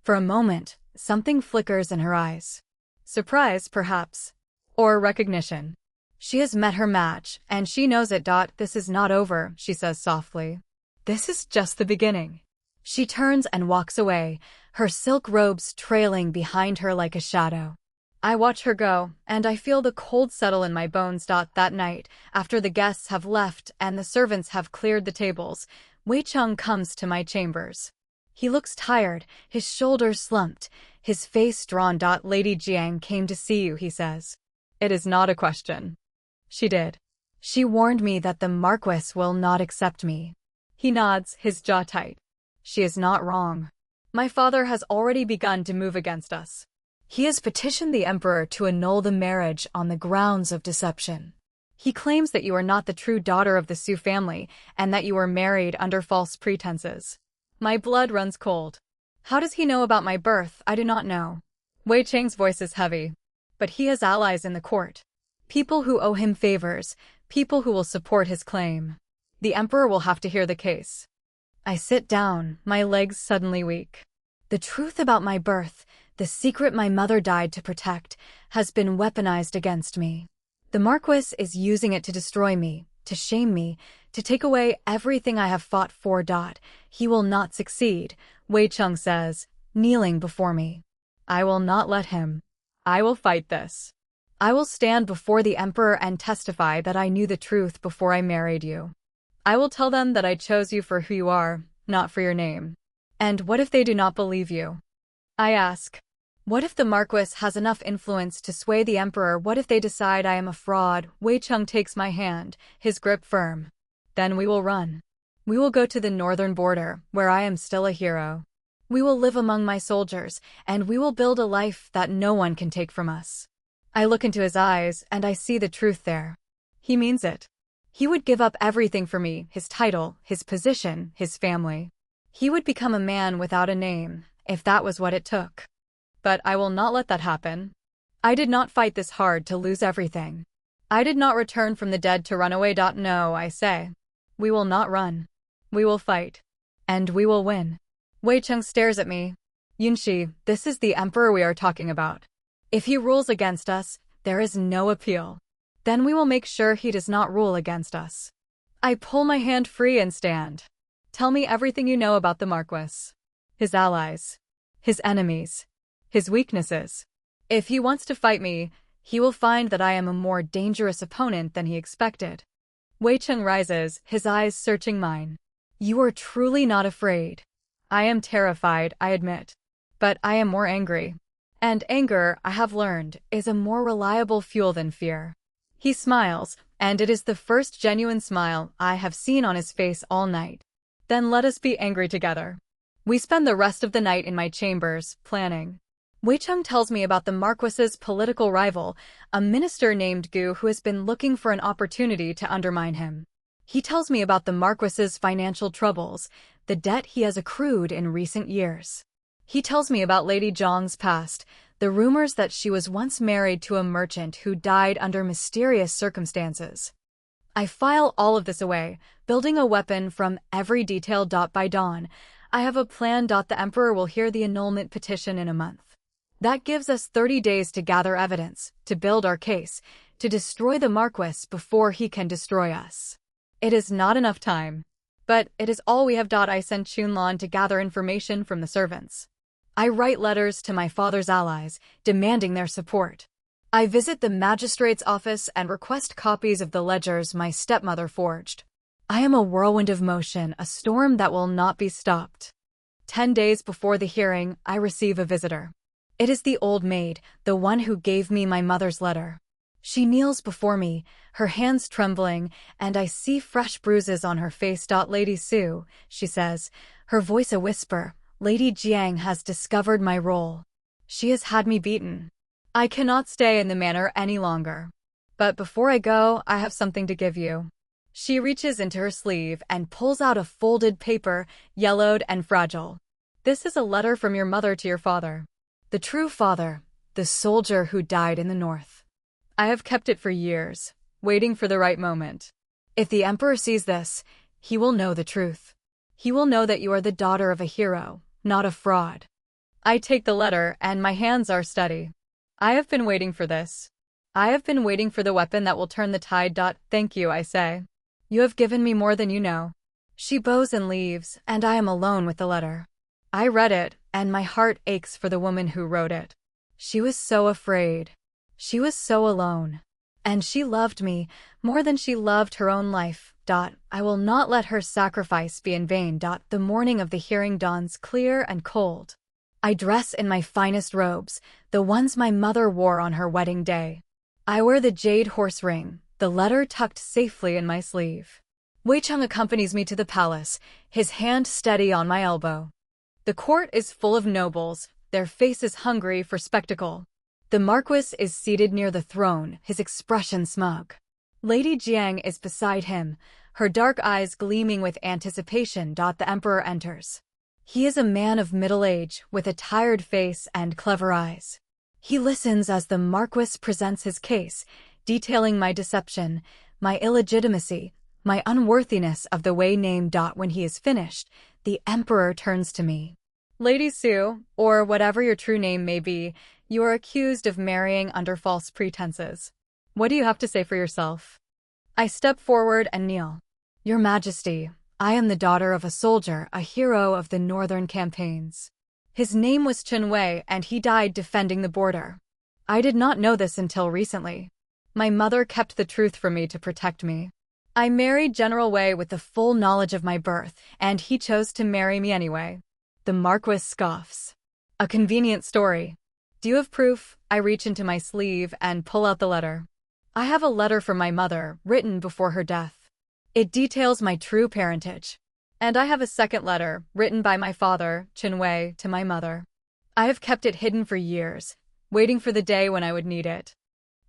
For a moment, something flickers in her eyes. Surprise, perhaps. Or recognition. She has met her match, and she knows it. This is not over, she says softly. This is just the beginning. She turns and walks away, her silk robes trailing behind her like a shadow. I watch her go, and I feel the cold settle in my bones. That night, after the guests have left and the servants have cleared the tables, Wei Cheng comes to my chambers. He looks tired, his shoulders slumped, his face drawn. Lady Jiang came to see you, he says. It is not a question. She did. She warned me that the Marquis will not accept me. He nods, his jaw tight. She is not wrong. My father has already begun to move against us. He has petitioned the emperor to annul the marriage on the grounds of deception. He claims that you are not the true daughter of the Su family and that you were married under false pretenses. My blood runs cold. How does he know about my birth? I do not know. Wei Cheng's voice is heavy. But he has allies in the court. People who owe him favors, people who will support his claim. The emperor will have to hear the case. I sit down, my legs suddenly weak. The truth about my birth, the secret my mother died to protect, has been weaponized against me. The Marquis is using it to destroy me, to shame me, to take away everything I have fought for. He will not succeed, Wei Cheng says, kneeling before me. I will not let him. I will fight this. I will stand before the emperor and testify that I knew the truth before I married you. I will tell them that I chose you for who you are, not for your name. And what if they do not believe you? I ask. What if the Marquis has enough influence to sway the emperor? What if they decide I am a fraud? Wei Cheng takes my hand, his grip firm. Then we will run. We will go to the northern border, where I am still a hero. We will live among my soldiers, and we will build a life that no one can take from us. I look into his eyes, and I see the truth there. He means it. He would give up everything for me, his title, his position, his family. He would become a man without a name, if that was what it took. But I will not let that happen. I did not fight this hard to lose everything. I did not return from the dead to run away. No, I say. We will not run. We will fight. And we will win. Wei Cheng stares at me. Yunshi, this is the emperor we are talking about. If he rules against us, there is no appeal. Then we will make sure he does not rule against us. I pull my hand free and stand. Tell me everything you know about the Marquis. His allies. His enemies. His weaknesses. If he wants to fight me, he will find that I am a more dangerous opponent than he expected. Wei Cheng rises, his eyes searching mine. You are truly not afraid. I am terrified, I admit. But I am more angry. And anger, I have learned, is a more reliable fuel than fear. He smiles, and it is the first genuine smile I have seen on his face all night. Then let us be angry together. We spend the rest of the night in my chambers, planning. Wei Cheng tells me about the Marquis's political rival, a minister named Gu who has been looking for an opportunity to undermine him. He tells me about the Marquis's financial troubles, the debt he has accrued in recent years. He tells me about Lady Zhang's past, the rumors that she was once married to a merchant who died under mysterious circumstances. I file all of this away, building a weapon from every detail. By dawn, I have a plan. The emperor will hear the annulment petition in a month. That gives us 30 days to gather evidence, to build our case, to destroy the Marquis before he can destroy us. It is not enough time. But it is all we have. I send Chunlan to gather information from the servants. I write letters to my father's allies, demanding their support. I visit the magistrate's office and request copies of the ledgers my stepmother forged. I am a whirlwind of motion, a storm that will not be stopped. 10 days before the hearing, I receive a visitor. It is the old maid, the one who gave me my mother's letter. She kneels before me, her hands trembling, and I see fresh bruises on her face. Lady Su, she says, her voice a whisper, Lady Jiang has discovered my role. She has had me beaten. I cannot stay in the manor any longer. But before I go, I have something to give you. She reaches into her sleeve and pulls out a folded paper, yellowed and fragile. This is a letter from your mother to your father. The true father, the soldier who died in the north. I have kept it for years, waiting for the right moment. If the emperor sees this, he will know the truth. He will know that you are the daughter of a hero, not a fraud. I take the letter, and my hands are steady. I have been waiting for this. I have been waiting for the weapon that will turn the tide. Thank you, I say. You have given me more than you know. She bows and leaves, and I am alone with the letter. I read it, and my heart aches for the woman who wrote it. She was so afraid. She was so alone. And she loved me, more than she loved her own life. I will not let her sacrifice be in vain. The morning of the hearing dawns clear and cold. I dress in my finest robes, the ones my mother wore on her wedding day. I wear the jade horse ring, the letter tucked safely in my sleeve. Wei Cheng accompanies me to the palace, his hand steady on my elbow. The court is full of nobles, their faces hungry for spectacle. The Marquis is seated near the throne, his expression smug. Lady Jiang is beside him, her dark eyes gleaming with anticipation. The emperor enters. He is a man of middle age, with a tired face and clever eyes. He listens as the Marquis presents his case, detailing my deception, my illegitimacy, my unworthiness of the way name. When he is finished, the Emperor turns to me. Lady Sue, or whatever your true name may be, you are accused of marrying under false pretenses. What do you have to say for yourself? I step forward and kneel. Your Majesty, I am the daughter of a soldier, a hero of the northern campaigns. His name was Chen Wei, and he died defending the border. I did not know this until recently. My mother kept the truth from me to protect me. I married General Wei with the full knowledge of my birth, and he chose to marry me anyway. The Marquis scoffs. A convenient story. Do you have proof? I reach into my sleeve and pull out the letter. I have a letter from my mother, written before her death. It details my true parentage. And I have a second letter, written by my father, Chen Wei, to my mother. I have kept it hidden for years, waiting for the day when I would need it.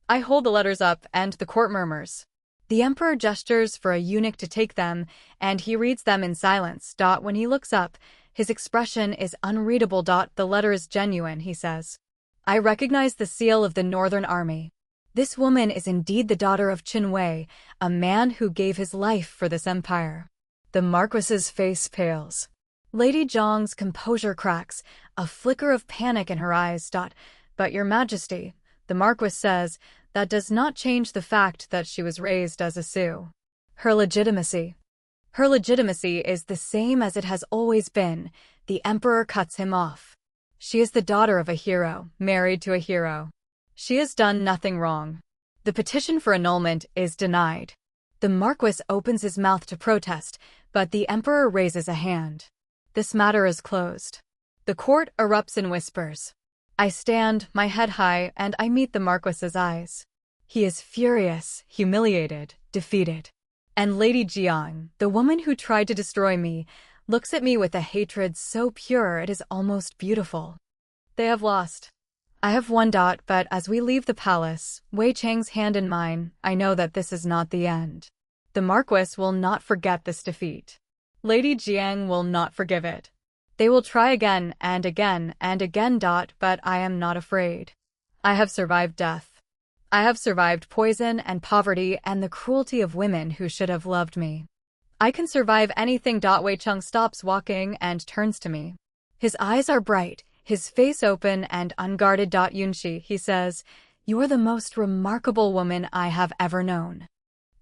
I hold the letters up, and the court murmurs. The Emperor gestures for a eunuch to take them, and he reads them in silence. When he looks up, his expression is unreadable. The letter is genuine, he says. I recognize the seal of the Northern Army. This woman is indeed the daughter of Chen Wei, a man who gave his life for this empire. The Marquis's face pales. Lady Zhang's composure cracks, a flicker of panic in her eyes. But Your Majesty, the Marquis says, that does not change the fact that she was raised as a Sioux. Her legitimacy is the same as it has always been. The Emperor cuts him off. She is the daughter of a hero, married to a hero. She has done nothing wrong. The petition for annulment is denied. The Marquis opens his mouth to protest, but the Emperor raises a hand. This matter is closed. The court erupts in whispers. I stand, my head high, and I meet the Marquis's eyes. He is furious, humiliated, defeated. And Lady Jiang, the woman who tried to destroy me, looks at me with a hatred so pure it is almost beautiful. They have lost. I have won. But as we leave the palace, Wei Chang's hand in mine, I know that this is not the end. The Marquis will not forget this defeat. Lady Jiang will not forgive it. They will try again and again and again. But I am not afraid. I have survived death. I have survived poison and poverty and the cruelty of women who should have loved me. I can survive anything. Wei Cheng stops walking and turns to me. His eyes are bright, his face open and unguarded. Yunxi, he says, you are the most remarkable woman I have ever known.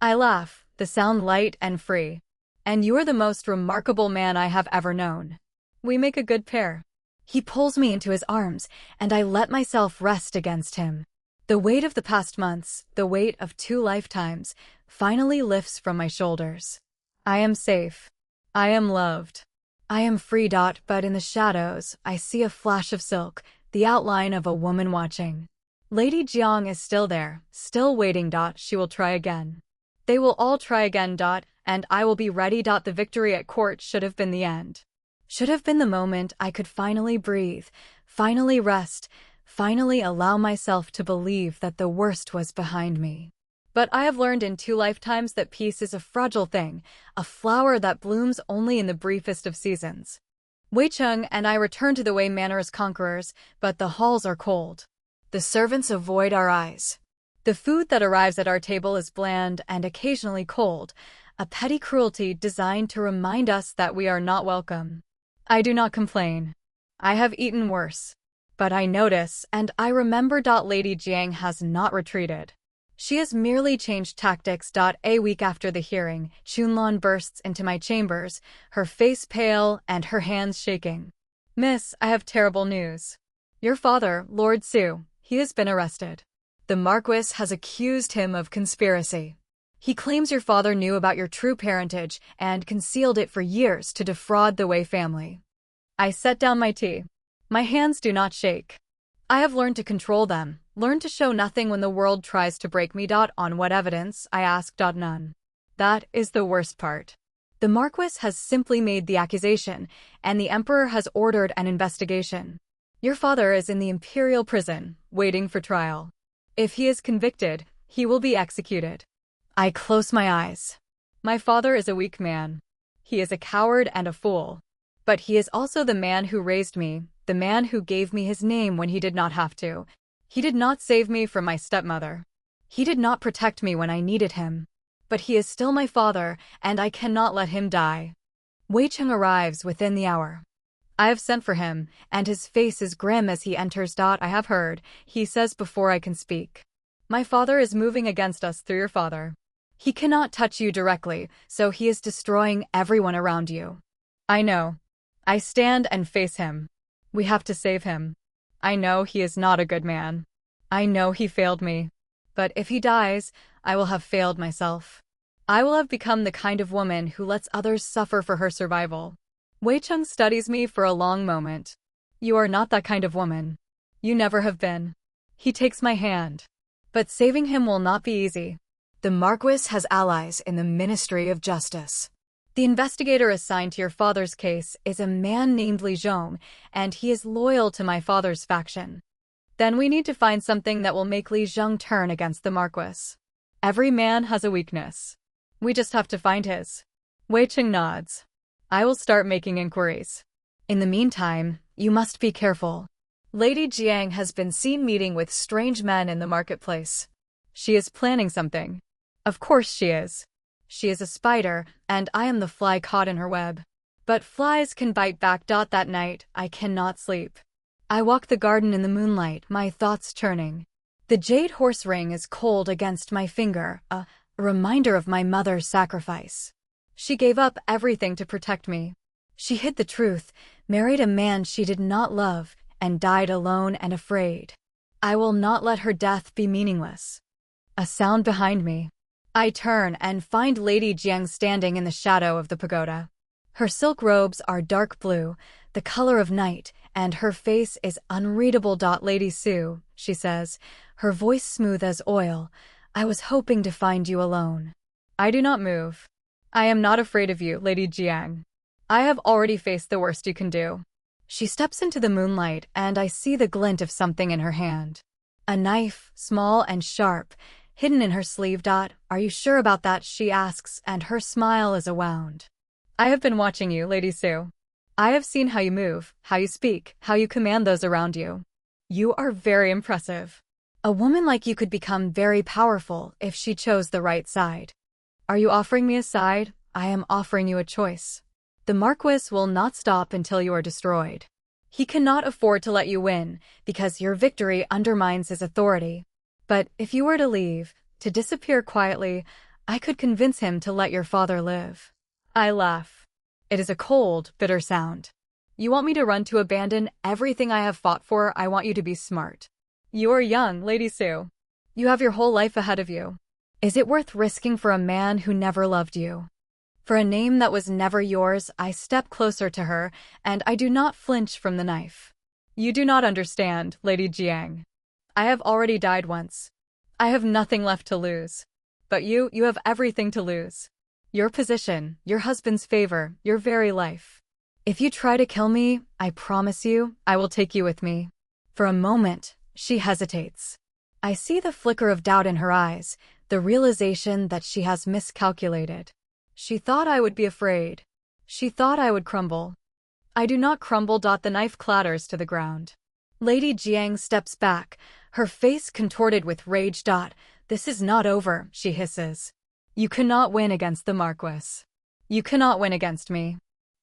I laugh, the sound light and free. And you are the most remarkable man I have ever known. We make a good pair. He pulls me into his arms, and I let myself rest against him. The weight of the past months, the weight of 2 lifetimes, finally lifts from my shoulders. I am safe. I am loved. I am free. But in the shadows, I see a flash of silk, the outline of a woman watching. Lady Jiang is still there, still waiting. She will try again. They will all try again. And I will be ready. The victory at court should have been the end. Should have been the moment I could finally breathe, finally rest, finally allow myself to believe that the worst was behind me. But I have learned in 2 lifetimes that peace is a fragile thing, a flower that blooms only in the briefest of seasons. Wei Cheng and I return to the Wei Manor as conquerors, but the halls are cold. The servants avoid our eyes. The food that arrives at our table is bland and occasionally cold, a petty cruelty designed to remind us that we are not welcome. I do not complain. I have eaten worse. But I notice, and I remember. Lady Jiang has not retreated. She has merely changed tactics. A week after the hearing, Chunlan bursts into my chambers, her face pale and her hands shaking. Miss, I have terrible news. Your father, Lord Su, he has been arrested. The Marquis has accused him of conspiracy. He claims your father knew about your true parentage and concealed it for years to defraud the Wei family. I set down my tea. My hands do not shake. I have learned to control them, learned to show nothing when the world tries to break me. On what evidence? I ask. None. That is the worst part. The Marquis has simply made the accusation, and the Emperor has ordered an investigation. Your father is in the imperial prison, waiting for trial. If he is convicted, he will be executed. I close my eyes. My father is a weak man. He is a coward and a fool. But he is also the man who raised me, the man who gave me his name when he did not have to, He did not save me from my stepmother. He did not protect me when I needed him. But he is still my father, and I cannot let him die. Wei Cheng arrives within the hour. I have sent for him, and his face is grim as he enters. I have heard, he says before I can speak. My father is moving against us through your father. He cannot touch you directly, so he is destroying everyone around you. I know. I stand and face him. We have to save him. I know he is not a good man. I know he failed me. But if he dies, I will have failed myself. I will have become the kind of woman who lets others suffer for her survival. Wei Cheng studies me for a long moment. You are not that kind of woman. You never have been. He takes my hand. But saving him will not be easy. The Marquis has allies in the Ministry of Justice. The investigator assigned to your father's case is a man named Li Zhong, and he is loyal to my father's faction. Then we need to find something that will make Li Zhong turn against the Marquis. Every man has a weakness. We just have to find his. Wei Cheng nods. I will start making inquiries. In the meantime, you must be careful. Lady Jiang has been seen meeting with strange men in the marketplace. She is planning something. Of course she is. She is a spider, and I am the fly caught in her web. But flies can bite back. That night, I cannot sleep. I walk the garden in the moonlight, my thoughts churning. The jade horse ring is cold against my finger, a reminder of my mother's sacrifice. She gave up everything to protect me. She hid the truth, married a man she did not love, and died alone and afraid. I will not let her death be meaningless. A sound behind me. I turn and find Lady Jiang standing in the shadow of the pagoda. Her silk robes are dark blue, the color of night, and her face is unreadable. Lady Su, she says, her voice smooth as oil, I was hoping to find you alone. I do not move. I am not afraid of you, Lady Jiang. I have already faced the worst you can do. She steps into the moonlight, and I see the glint of something in her hand. A knife, small and sharp, hidden in her sleeve. Are you sure about that? She asks, and her smile is a wound. I have been watching you, Lady Su. I have seen how you move, how you speak, how you command those around you. You are very impressive. A woman like you could become very powerful if she chose the right side. Are you offering me a side? I am offering you a choice. The Marquis will not stop until you are destroyed. He cannot afford to let you win, because your victory undermines his authority. But if you were to leave, to disappear quietly, I could convince him to let your father live. I laugh. It is a cold, bitter sound. You want me to run to abandon everything I have fought for? I want you to be smart. You are young, Lady Su. You have your whole life ahead of you. Is it worth risking for a man who never loved you? For a name that was never yours, I step closer to her, and I do not flinch from the knife. You do not understand, Lady Jiang. I have already died once. I have nothing left to lose. But you have everything to lose. Your position, your husband's favor, your very life. If you try to kill me, I promise you, I will take you with me. For a moment, she hesitates. I see the flicker of doubt in her eyes, the realization that she has miscalculated. She thought I would be afraid. She thought I would crumble. I do not crumble. The knife clatters to the ground. Lady Jiang steps back, her face contorted with rage. This is not over, she hisses. You cannot win against the Marquis. You cannot win against me.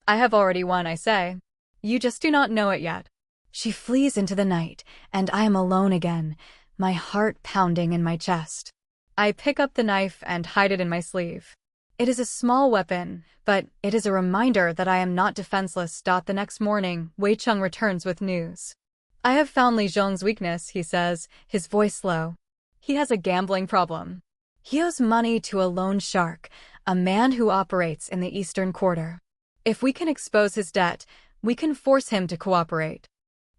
I have already won, I say. You just do not know it yet. She flees into the night, and I am alone again, my heart pounding in my chest. I pick up the knife and hide it in my sleeve. It is a small weapon, but it is a reminder that I am not defenseless. The next morning, Wei Cheng returns with news. I have found Li Zhong's weakness, he says, his voice low. He has a gambling problem. He owes money to a loan shark, a man who operates in the Eastern Quarter. If we can expose his debt, we can force him to cooperate.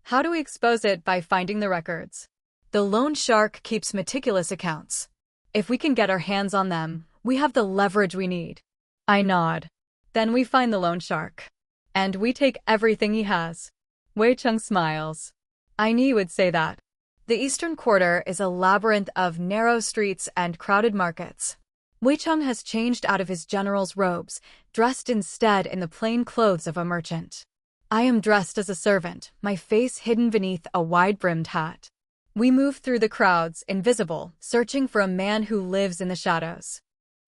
How do we expose it? By finding the records. The loan shark keeps meticulous accounts. If we can get our hands on them, we have the leverage we need. I nod. Then we find the loan shark. And we take everything he has. Wei Cheng smiles. I knew you would say that. The Eastern Quarter is a labyrinth of narrow streets and crowded markets. Wei Cheng has changed out of his general's robes, dressed instead in the plain clothes of a merchant. I am dressed as a servant, my face hidden beneath a wide-brimmed hat. We move through the crowds, invisible, searching for a man who lives in the shadows.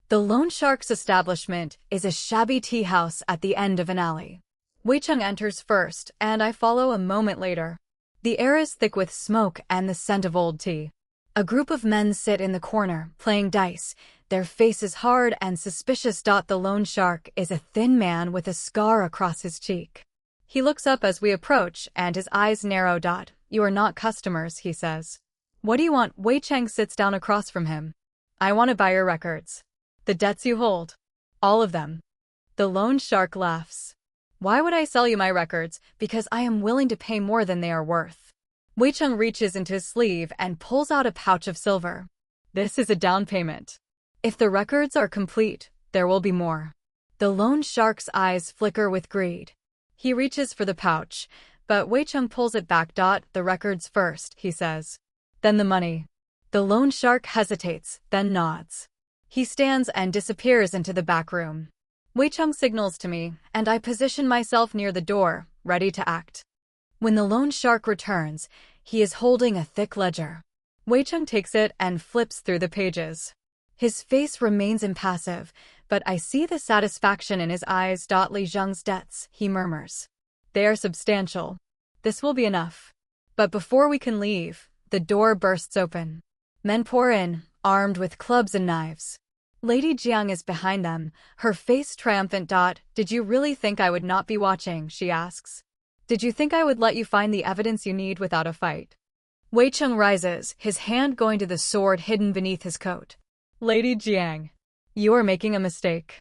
The loan shark's establishment is a shabby tea house at the end of an alley. Wei Cheng enters first, and I follow a moment later. The air is thick with smoke and the scent of old tea. A group of men sit in the corner, playing dice, their faces hard and suspicious. The loan shark is a thin man with a scar across his cheek. He looks up as we approach, and his eyes narrow. You are not customers, he says. What do you want? Wei Cheng sits down across from him. I want to buy your records. The debts you hold. All of them. The loan shark laughs. Why would I sell you my records? Because I am willing to pay more than they are worth. Wei Cheng reaches into his sleeve and pulls out a pouch of silver. This is a down payment. If the records are complete, there will be more. The loan shark's eyes flicker with greed. He reaches for the pouch, but Wei Cheng pulls it back. The records first, he says. Then the money. The loan shark hesitates, then nods. He stands and disappears into the back room. Wei Cheng signals to me, and I position myself near the door, ready to act. When the loan shark returns, he is holding a thick ledger. Wei Cheng takes it and flips through the pages. His face remains impassive, but I see the satisfaction in his eyes. Li Zheng's debts, he murmurs. They are substantial. This will be enough. But before we can leave, the door bursts open. Men pour in, armed with clubs and knives. Lady Jiang is behind them, her face triumphant. Did you really think I would not be watching? She asks. Did you think I would let you find the evidence you need without a fight? Wei Cheng rises, his hand going to the sword hidden beneath his coat. Lady Jiang, you are making a mistake.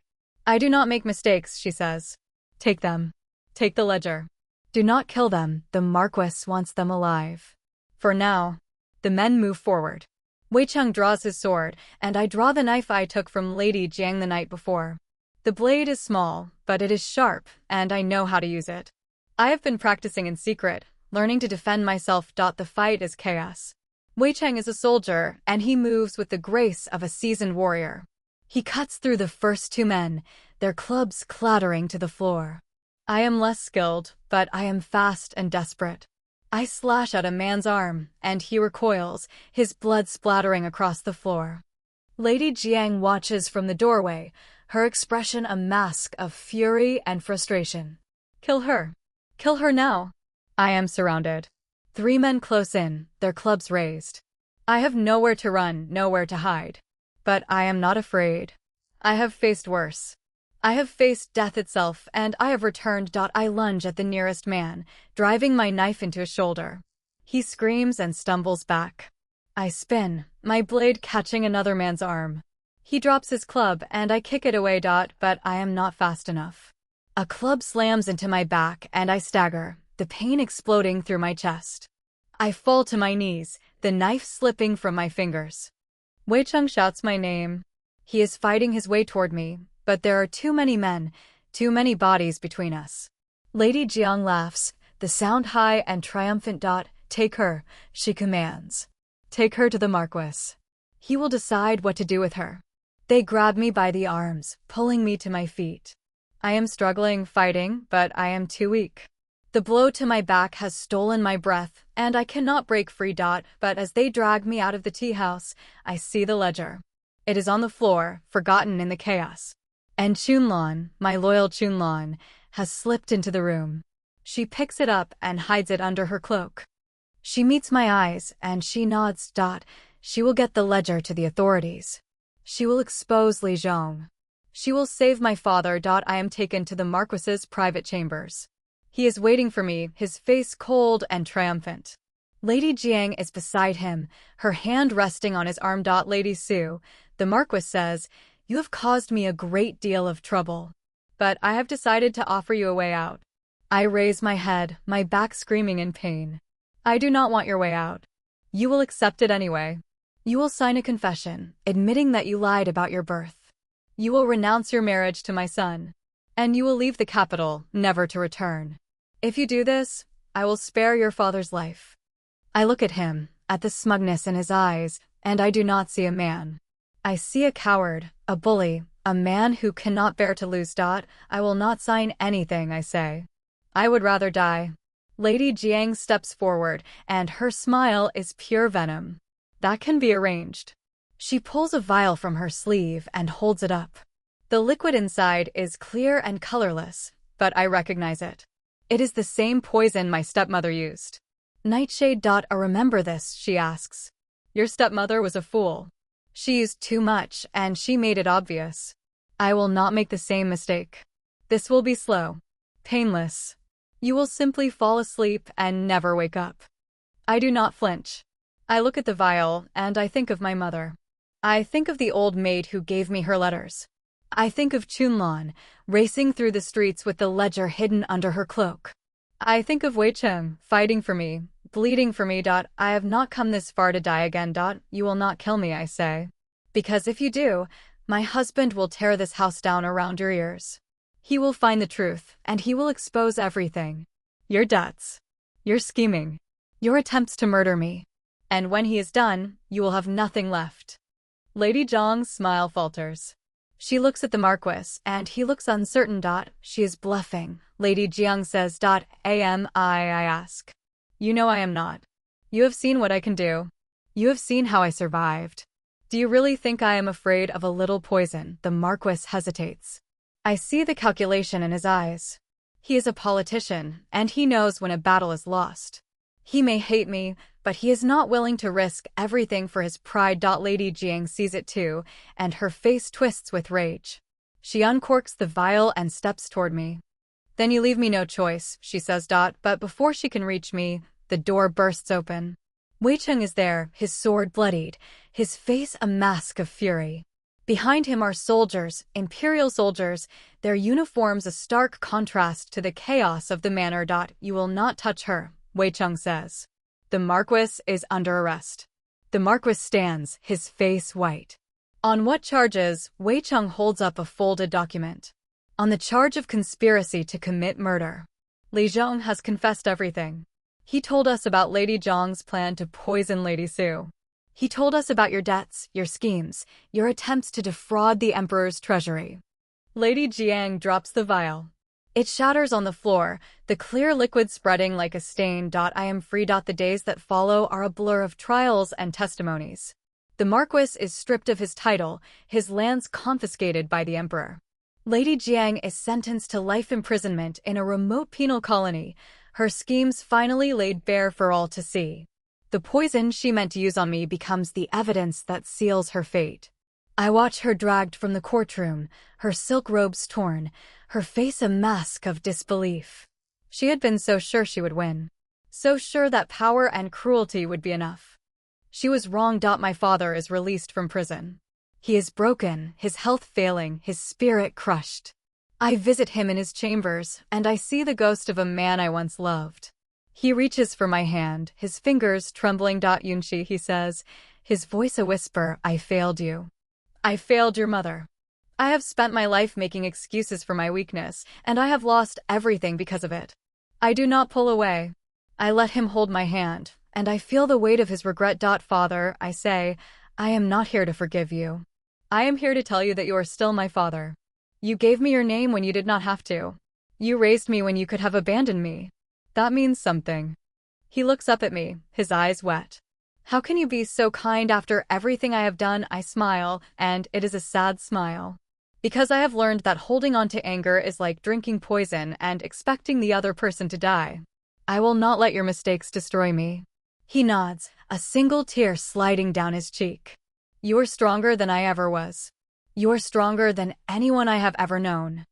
I do not make mistakes, she says. Take them. Take the ledger. Do not kill them, the Marquis wants them alive. For now. The men move forward. Wei Cheng draws his sword, and I draw the knife I took from Lady Jiang the night before. The blade is small, but it is sharp, and I know how to use it. I have been practicing in secret, learning to defend myself. The fight is chaos. Wei Cheng is a soldier, and he moves with the grace of a seasoned warrior. He cuts through the first two men, their clubs clattering to the floor. I am less skilled, but I am fast and desperate. I slash at a man's arm, and he recoils, his blood splattering across the floor. Lady Jiang watches from the doorway, her expression a mask of fury and frustration. Kill her. Kill her now. I am surrounded. 3 men close in, their clubs raised. I have nowhere to run, nowhere to hide. But I am not afraid. I have faced worse. I have faced death itself, and I have returned. I lunge at the nearest man, driving my knife into his shoulder. He screams and stumbles back. I spin, my blade catching another man's arm. He drops his club, and I kick it away. But I am not fast enough. A club slams into my back, and I stagger, the pain exploding through my chest. I fall to my knees, the knife slipping from my fingers. Wei Cheng shouts my name. He is fighting his way toward me, but there are too many men, too many bodies between us. Lady Jiang laughs, the sound high and triumphant. Take her, she commands. Take her to the Marquis. He will decide what to do with her. They grab me by the arms, pulling me to my feet. I am struggling, fighting, but I am too weak. The blow to my back has stolen my breath, and I cannot break free. But as they drag me out of the tea house, I see the ledger. It is on the floor, forgotten in the chaos. And Chunlan, my loyal Chunlan, has slipped into the room. She picks it up and hides it under her cloak. She meets my eyes, and she nods. She will get the ledger to the authorities. She will expose Li Zhong. She will save my father. I am taken to the Marquis's private chambers. He is waiting for me, his face cold and triumphant. Lady Jiang is beside him, her hand resting on his arm. Lady Su, the Marquis says, you have caused me a great deal of trouble. But I have decided to offer you a way out. I raise my head, my back screaming in pain. I do not want your way out. You will accept it anyway. You will sign a confession, admitting that you lied about your birth. You will renounce your marriage to my son. And you will leave the capital, never to return. If you do this, I will spare your father's life. I look at him, at the smugness in his eyes, and I do not see a man. I see a coward, a bully, a man who cannot bear to lose. I will not sign anything, I say. I would rather die. Lady Jiang steps forward, and her smile is pure venom. That can be arranged. She pulls a vial from her sleeve and holds it up. The liquid inside is clear and colorless, but I recognize it. It is the same poison my stepmother used. Nightshade. I remember this, she asks. Your stepmother was a fool. She used too much, and she made it obvious. I will not make the same mistake. This will be slow, painless. You will simply fall asleep and never wake up. I do not flinch. I look at the vial, and I think of my mother. I think of the old maid who gave me her letters. I think of Chunlan, racing through the streets with the ledger hidden under her cloak. I think of Wei Cheng, fighting for me, bleeding for me. I have not come this far to die again. You will not kill me, I say. Because if you do, my husband will tear this house down around your ears. He will find the truth, and he will expose everything. Your debts, your scheming, your attempts to murder me. And when he is done, you will have nothing left. Lady Zhang's smile falters. She looks at the Marquis, and he looks uncertain. She is bluffing. Lady Jiang says. Am I ask. You know I am not. You have seen what I can do. You have seen how I survived. Do you really think I am afraid of a little poison? The Marquis hesitates. I see the calculation in his eyes. He is a politician, and he knows when a battle is lost. He may hate me, but he is not willing to risk everything for his pride. Lady Jiang sees it too, and her face twists with rage. She uncorks the vial and steps toward me. Then you leave me no choice, she says. But before she can reach me, the door bursts open. Wei Cheng is there, his sword bloodied, his face a mask of fury. Behind him are soldiers, imperial soldiers, their uniforms a stark contrast to the chaos of the manor. You will not touch her, Wei Cheng says. The Marquis is under arrest. The Marquis stands, his face white. On what charges? Wei Cheng holds up a folded document. On the charge of conspiracy to commit murder. Li Zhong has confessed everything. He told us about Lady Zhang's plan to poison Lady Su. He told us about your debts, your schemes, your attempts to defraud the Emperor's treasury. Lady Jiang drops the vial. It shatters on the floor, the clear liquid spreading like a stain. I am free. The days that follow are a blur of trials and testimonies. The Marquis is stripped of his title, his lands confiscated by the Emperor. Lady Jiang is sentenced to life imprisonment in a remote penal colony, her schemes finally laid bare for all to see. The poison she meant to use on me becomes the evidence that seals her fate. I watch her dragged from the courtroom, her silk robes torn, her face a mask of disbelief. She had been so sure she would win. So sure that power and cruelty would be enough. She was wrong. My father is released from prison. He is broken, his health failing, his spirit crushed. I visit him in his chambers, and I see the ghost of a man I once loved. He reaches for my hand, his fingers trembling. Yunshi, he says, his voice a whisper, I failed you. I failed your mother. I have spent my life making excuses for my weakness, and I have lost everything because of it. I do not pull away. I let him hold my hand, and I feel the weight of his regret. Father, I say, I am not here to forgive you. I am here to tell you that you are still my father. You gave me your name when you did not have to. You raised me when you could have abandoned me. That means something. He looks up at me, his eyes wet. How can you be so kind after everything I have done? I smile, and it is a sad smile. Because I have learned that holding on to anger is like drinking poison and expecting the other person to die. I will not let your mistakes destroy me. He nods, a single tear sliding down his cheek. You are stronger than I ever was. You are stronger than anyone I have ever known.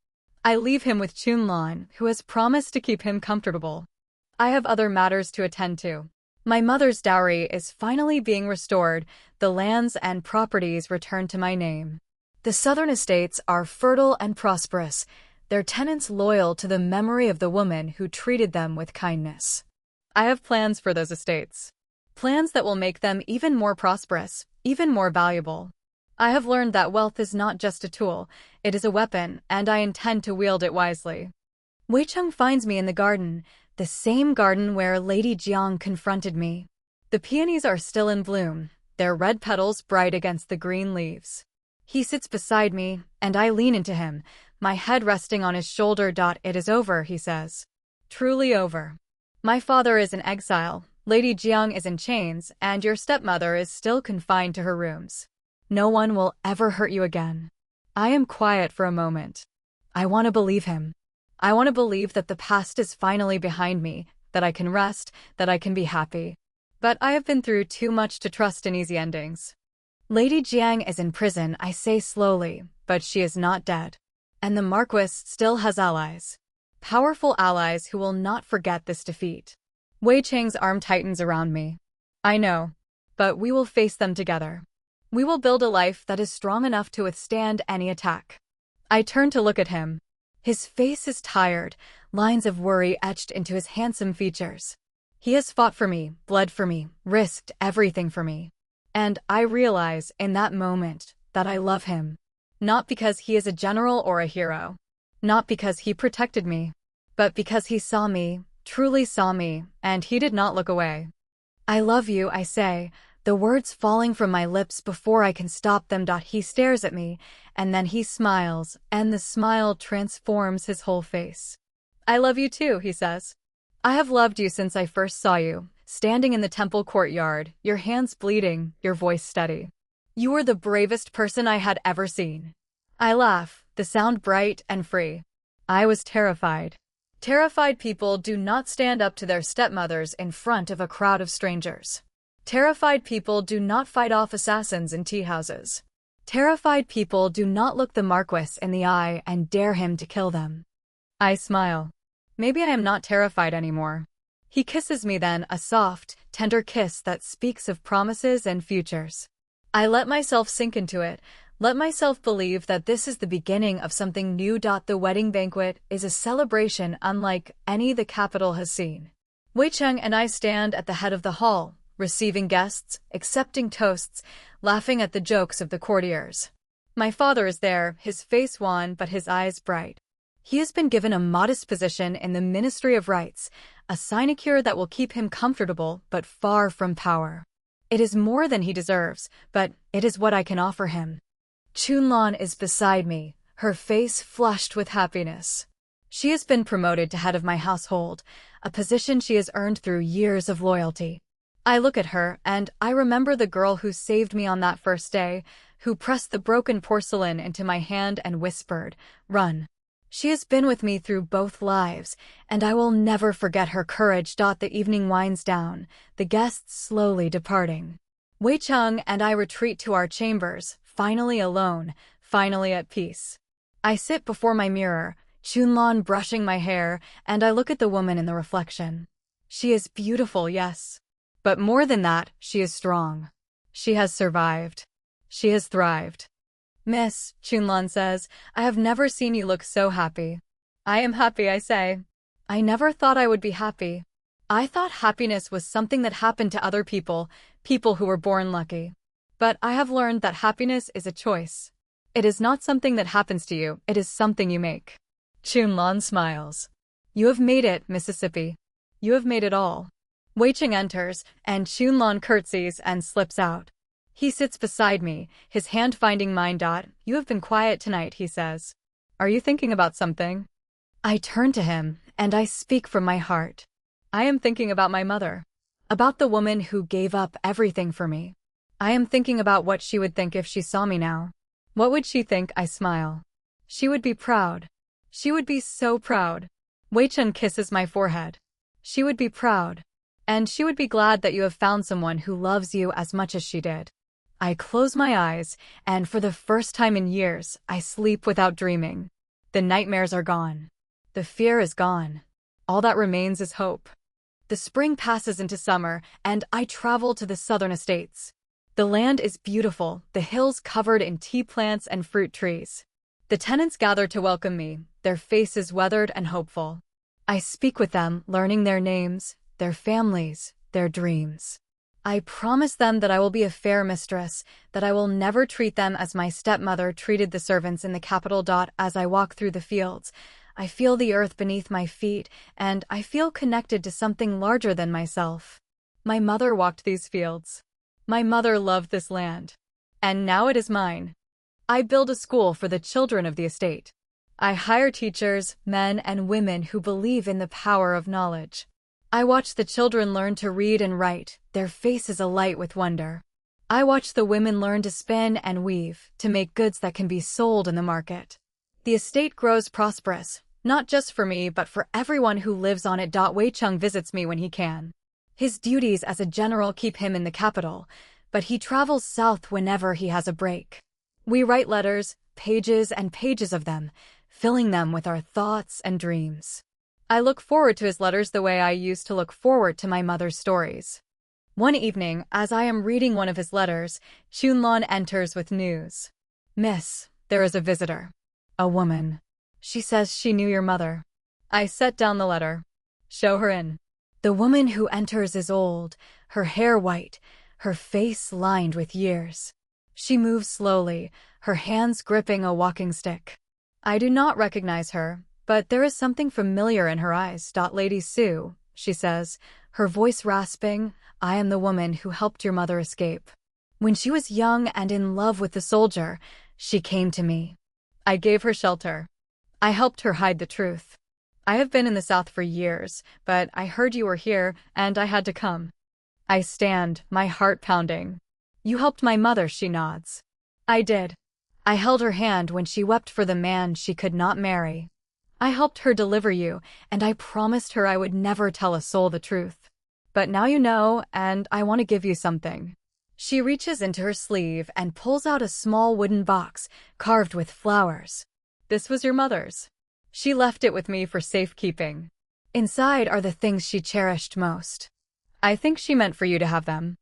I leave him with Chunlan, who has promised to keep him comfortable. I have other matters to attend to. My mother's dowry is finally being restored, the lands and properties returned to my name. The southern estates are fertile and prosperous, their tenants loyal to the memory of the woman who treated them with kindness. I have plans for those estates. Plans that will make them even more prosperous, even more valuable. I have learned that wealth is not just a tool, it is a weapon, and I intend to wield it wisely. Wei Cheng finds me in the garden, the same garden where Lady Jiang confronted me. The peonies are still in bloom, their red petals bright against the green leaves. He sits beside me, and I lean into him, my head resting on his shoulder. It is over, he says. Truly over. My father is in exile, Lady Jiang is in chains, and your stepmother is still confined to her rooms. No one will ever hurt you again. I am quiet for a moment. I want to believe him. I want to believe that the past is finally behind me, that I can rest, that I can be happy. But I have been through too much to trust in easy endings. Lady Jiang is in prison, I say slowly, but she is not dead. And the Marquis still has allies. Powerful allies who will not forget this defeat. Wei Cheng's arm tightens around me. I know. But we will face them together. We will build a life that is strong enough to withstand any attack. I turn to look at him. His face is tired, lines of worry etched into his handsome features. He has fought for me, bled for me, risked everything for me. And I realize in that moment that I love him. Not because he is a general or a hero. Not because he protected me. But because he saw me, truly saw me, and he did not look away. I love you, I say, the words falling from my lips before I can stop them. He stares at me, and then he smiles, and the smile transforms his whole face. I love you too, he says. I have loved you since I first saw you, standing in the temple courtyard, your hands bleeding, your voice steady. You were the bravest person I had ever seen. I laugh, the sound bright and free. I was terrified. Terrified people do not stand up to their stepmothers in front of a crowd of strangers. Terrified people do not fight off assassins in tea houses. Terrified people do not look the Marquis in the eye and dare him to kill them. I smile. Maybe I am not terrified anymore. He kisses me then, a soft, tender kiss that speaks of promises and futures. I let myself sink into it, let myself believe that this is the beginning of something new. The wedding banquet is a celebration unlike any the capital has seen. Wei Cheng and I stand at the head of the hall, receiving guests, accepting toasts, laughing at the jokes of the courtiers. My father is there, his face wan but his eyes bright. He has been given a modest position in the Ministry of Rights, a sinecure that will keep him comfortable but far from power. It is more than he deserves, but it is what I can offer him. Chunlan is beside me, her face flushed with happiness. She has been promoted to head of my household, a position she has earned through years of loyalty. I look at her, and I remember the girl who saved me on that first day, who pressed the broken porcelain into my hand and whispered, "Run." She has been with me through both lives, and I will never forget her courage. The evening winds down, the guests slowly departing. Wei Cheng and I retreat to our chambers, finally alone, finally at peace. I sit before my mirror, Chunlan brushing my hair, and I look at the woman in the reflection. She is beautiful, yes. But more than that, she is strong. She has survived. She has thrived. Miss, Chunlan says, I have never seen you look so happy. I am happy, I say. I never thought I would be happy. I thought happiness was something that happened to other people, people who were born lucky. But I have learned that happiness is a choice. It is not something that happens to you, it is something you make. Chunlan smiles. You have made it, Mississippi. You have made it all. Wei Cheng enters, and Chunlan curtsies and slips out. He sits beside me, his hand finding mine. You have been quiet tonight, he says. Are you thinking about something? I turn to him, and I speak from my heart. I am thinking about my mother. About the woman who gave up everything for me. I am thinking about what she would think if she saw me now. What would she think? I smile. She would be proud. She would be so proud. Wei Cheng kisses my forehead. She would be proud. And she would be glad that you have found someone who loves you as much as she did. I close my eyes, and for the first time in years, I sleep without dreaming. The nightmares are gone. The fear is gone. All that remains is hope. The spring passes into summer, and I travel to the southern estates. The land is beautiful, the hills covered in tea plants and fruit trees. The tenants gather to welcome me, their faces weathered and hopeful. I speak with them, learning their names, their families, their dreams. I promise them that I will be a fair mistress, that I will never treat them as my stepmother treated the servants in the capital. As I walk through the fields, I feel the earth beneath my feet, and I feel connected to something larger than myself. My mother walked these fields. My mother loved this land. And now it is mine. I build a school for the children of the estate. I hire teachers, men and women who believe in the power of knowledge. I watch the children learn to read and write, their faces alight with wonder. I watch the women learn to spin and weave, to make goods that can be sold in the market. The estate grows prosperous, not just for me but for everyone who lives on it. Wei Cheng visits me when he can. His duties as a general keep him in the capital, but he travels south whenever he has a break. We write letters, pages and pages of them, filling them with our thoughts and dreams. I look forward to his letters the way I used to look forward to my mother's stories. One evening, as I am reading one of his letters, Xunlan enters with news. "Miss, there is a visitor. A woman. She says she knew your mother." I set down the letter. "Show her in." The woman who enters is old, her hair white, her face lined with years. She moves slowly, her hands gripping a walking stick. I do not recognize her, but there is something familiar in her eyes. "Lady Sue," she says, her voice rasping, "I am the woman who helped your mother escape. When she was young and in love with the soldier, she came to me. I gave her shelter. I helped her hide the truth. I have been in the South for years, but I heard you were here, and I had to come." I stand, my heart pounding. "You helped my mother," she nods. "I did. I held her hand when she wept for the man she could not marry. I helped her deliver you, and I promised her I would never tell a soul the truth. But now you know, and I want to give you something." She reaches into her sleeve and pulls out a small wooden box, carved with flowers. "This was your mother's. She left it with me for safekeeping. Inside are the things she cherished most. I think she meant for you to have them."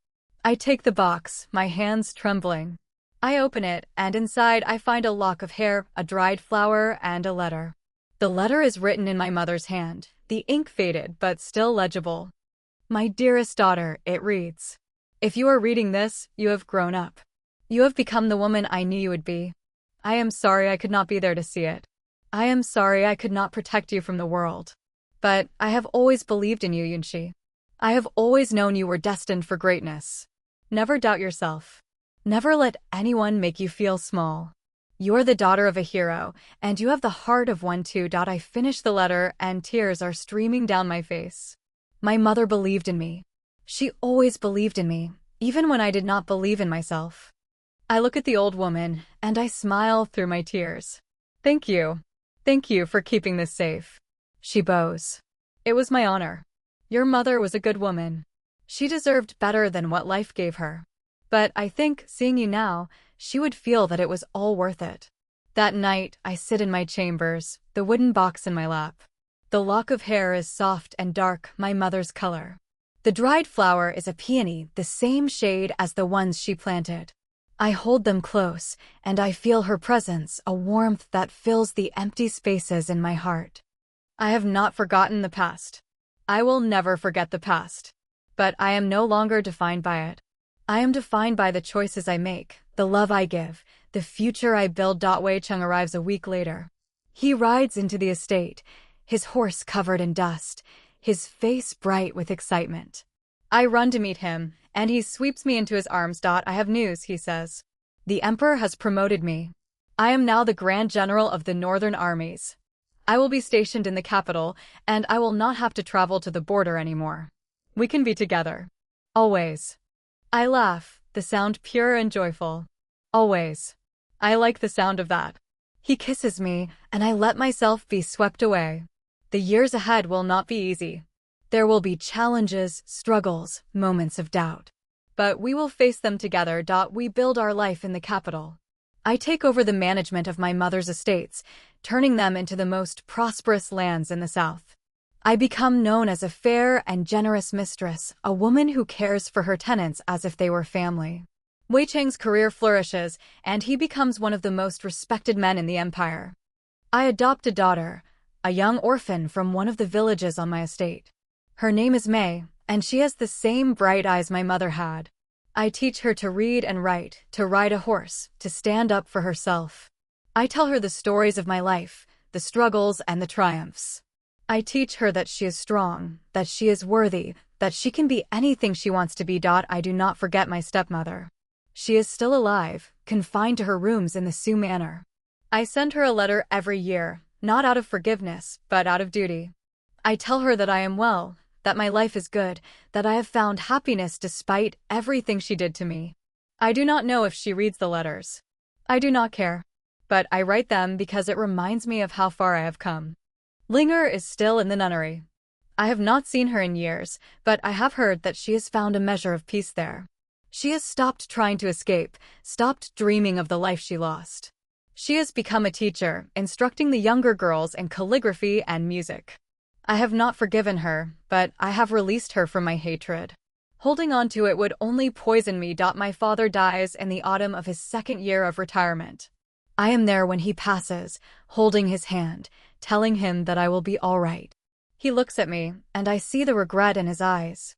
I take the box, my hands trembling. I open it, and inside I find a lock of hair, a dried flower, and a letter. The letter is written in my mother's hand, the ink faded but still legible. "My dearest daughter," it reads. "If you are reading this, you have grown up. You have become the woman I knew you would be. I am sorry I could not be there to see it. I am sorry I could not protect you from the world. But I have always believed in you, Yunxi. I have always known you were destined for greatness. Never doubt yourself. Never let anyone make you feel small. You are the daughter of a hero, and you have the heart of one too." I finish the letter, and tears are streaming down my face. My mother believed in me. She always believed in me, even when I did not believe in myself. I look at the old woman, and I smile through my tears. "Thank you. Thank you for keeping this safe." She bows. "It was my honor. Your mother was a good woman. She deserved better than what life gave her. But I think, seeing you now, she would feel that it was all worth it." That night, I sit in my chambers, the wooden box in my lap. The lock of hair is soft and dark, my mother's color. The dried flower is a peony, the same shade as the ones she planted. I hold them close, and I feel her presence, a warmth that fills the empty spaces in my heart. I have not forgotten the past. I will never forget the past. But I am no longer defined by it. I am defined by the choices I make, the love I give, the future I build. Wei Cheng arrives a week later. He rides into the estate, his horse covered in dust, his face bright with excitement. I run to meet him, and he sweeps me into his arms. "I have news," he says. "The Emperor has promoted me. I am now the Grand General of the Northern Armies. I will be stationed in the capital, and I will not have to travel to the border anymore. We can be together. Always." I laugh, the sound pure and joyful. "Always. I like the sound of that." He kisses me, and I let myself be swept away. The years ahead will not be easy. There will be challenges, struggles, moments of doubt. But we will face them together. We build our life in the capital. I take over the management of my mother's estates, turning them into the most prosperous lands in the South. I become known as a fair and generous mistress, a woman who cares for her tenants as if they were family. Wei Cheng's career flourishes, and he becomes one of the most respected men in the empire. I adopt a daughter, a young orphan from one of the villages on my estate. Her name is Mei, and she has the same bright eyes my mother had. I teach her to read and write, to ride a horse, to stand up for herself. I tell her the stories of my life, the struggles and the triumphs. I teach her that she is strong, that she is worthy, that she can be anything she wants to be. I do not forget my stepmother. She is still alive, confined to her rooms in the Sioux Manor. I send her a letter every year, not out of forgiveness, but out of duty. I tell her that I am well, that my life is good, that I have found happiness despite everything she did to me. I do not know if she reads the letters. I do not care. But I write them because it reminds me of how far I have come. Linger is still in the nunnery. I have not seen her in years, but I have heard that she has found a measure of peace there. She has stopped trying to escape, stopped dreaming of the life she lost. She has become a teacher, instructing the younger girls in calligraphy and music. I have not forgiven her, but I have released her from my hatred. Holding on to it would only poison me. My father dies in the autumn of his second year of retirement. I am there when he passes, holding his hand, telling him that I will be all right. He looks at me, and I see the regret in his eyes.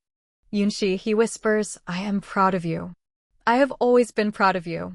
Yunshi, he whispers, I am proud of you. I have always been proud of you.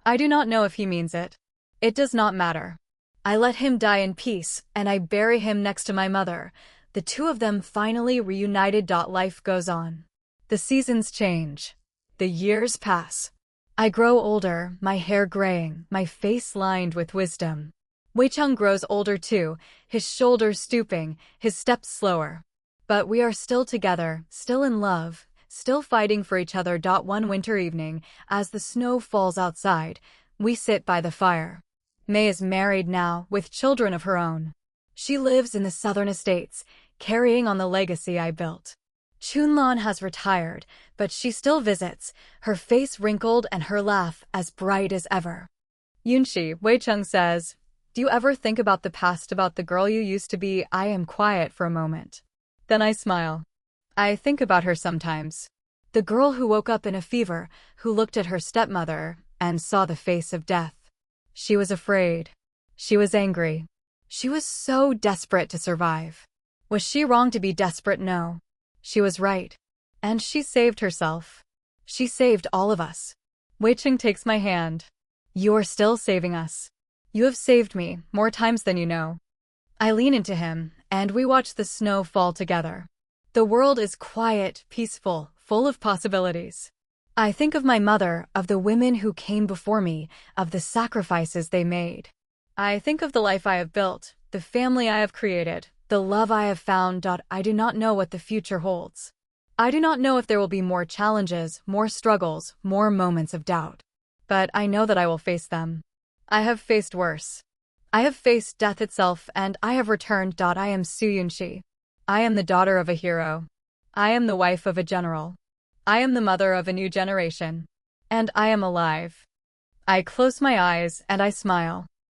I do not know if he means it. It does not matter. I let him die in peace, and I bury him next to my mother. The two of them finally reunited. Life goes on. The seasons change. The years pass. I grow older, my hair graying, my face lined with wisdom. Weicheng grows older too, his shoulders stooping, his steps slower. But we are still together, still in love, still fighting for each other. One winter evening, as the snow falls outside, we sit by the fire. Mei is married now, with children of her own. She lives in the southern estates, carrying on the legacy I built. Chunlan has retired, but she still visits, her face wrinkled and her laugh as bright as ever. Yunshi, Weicheng says, do you ever think about the past, about the girl you used to be? I am quiet for a moment. Then I smile. I think about her sometimes. The girl who woke up in a fever, who looked at her stepmother and saw the face of death. She was afraid. She was angry. She was so desperate to survive. Was she wrong to be desperate? No. She was right. And she saved herself. She saved all of us. Weicheng takes my hand. You are still saving us. You have saved me, more times than you know. I lean into him, and we watch the snow fall together. The world is quiet, peaceful, full of possibilities. I think of my mother, of the women who came before me, of the sacrifices they made. I think of the life I have built, the family I have created, the love I have found. I do not know what the future holds. I do not know if there will be more challenges, more struggles, more moments of doubt. But I know that I will face them. I have faced worse. I have faced death itself, and I have returned. I am Su Yunshi. I am the daughter of a hero. I am the wife of a general. I am the mother of a new generation. And I am alive. I close my eyes and I smile.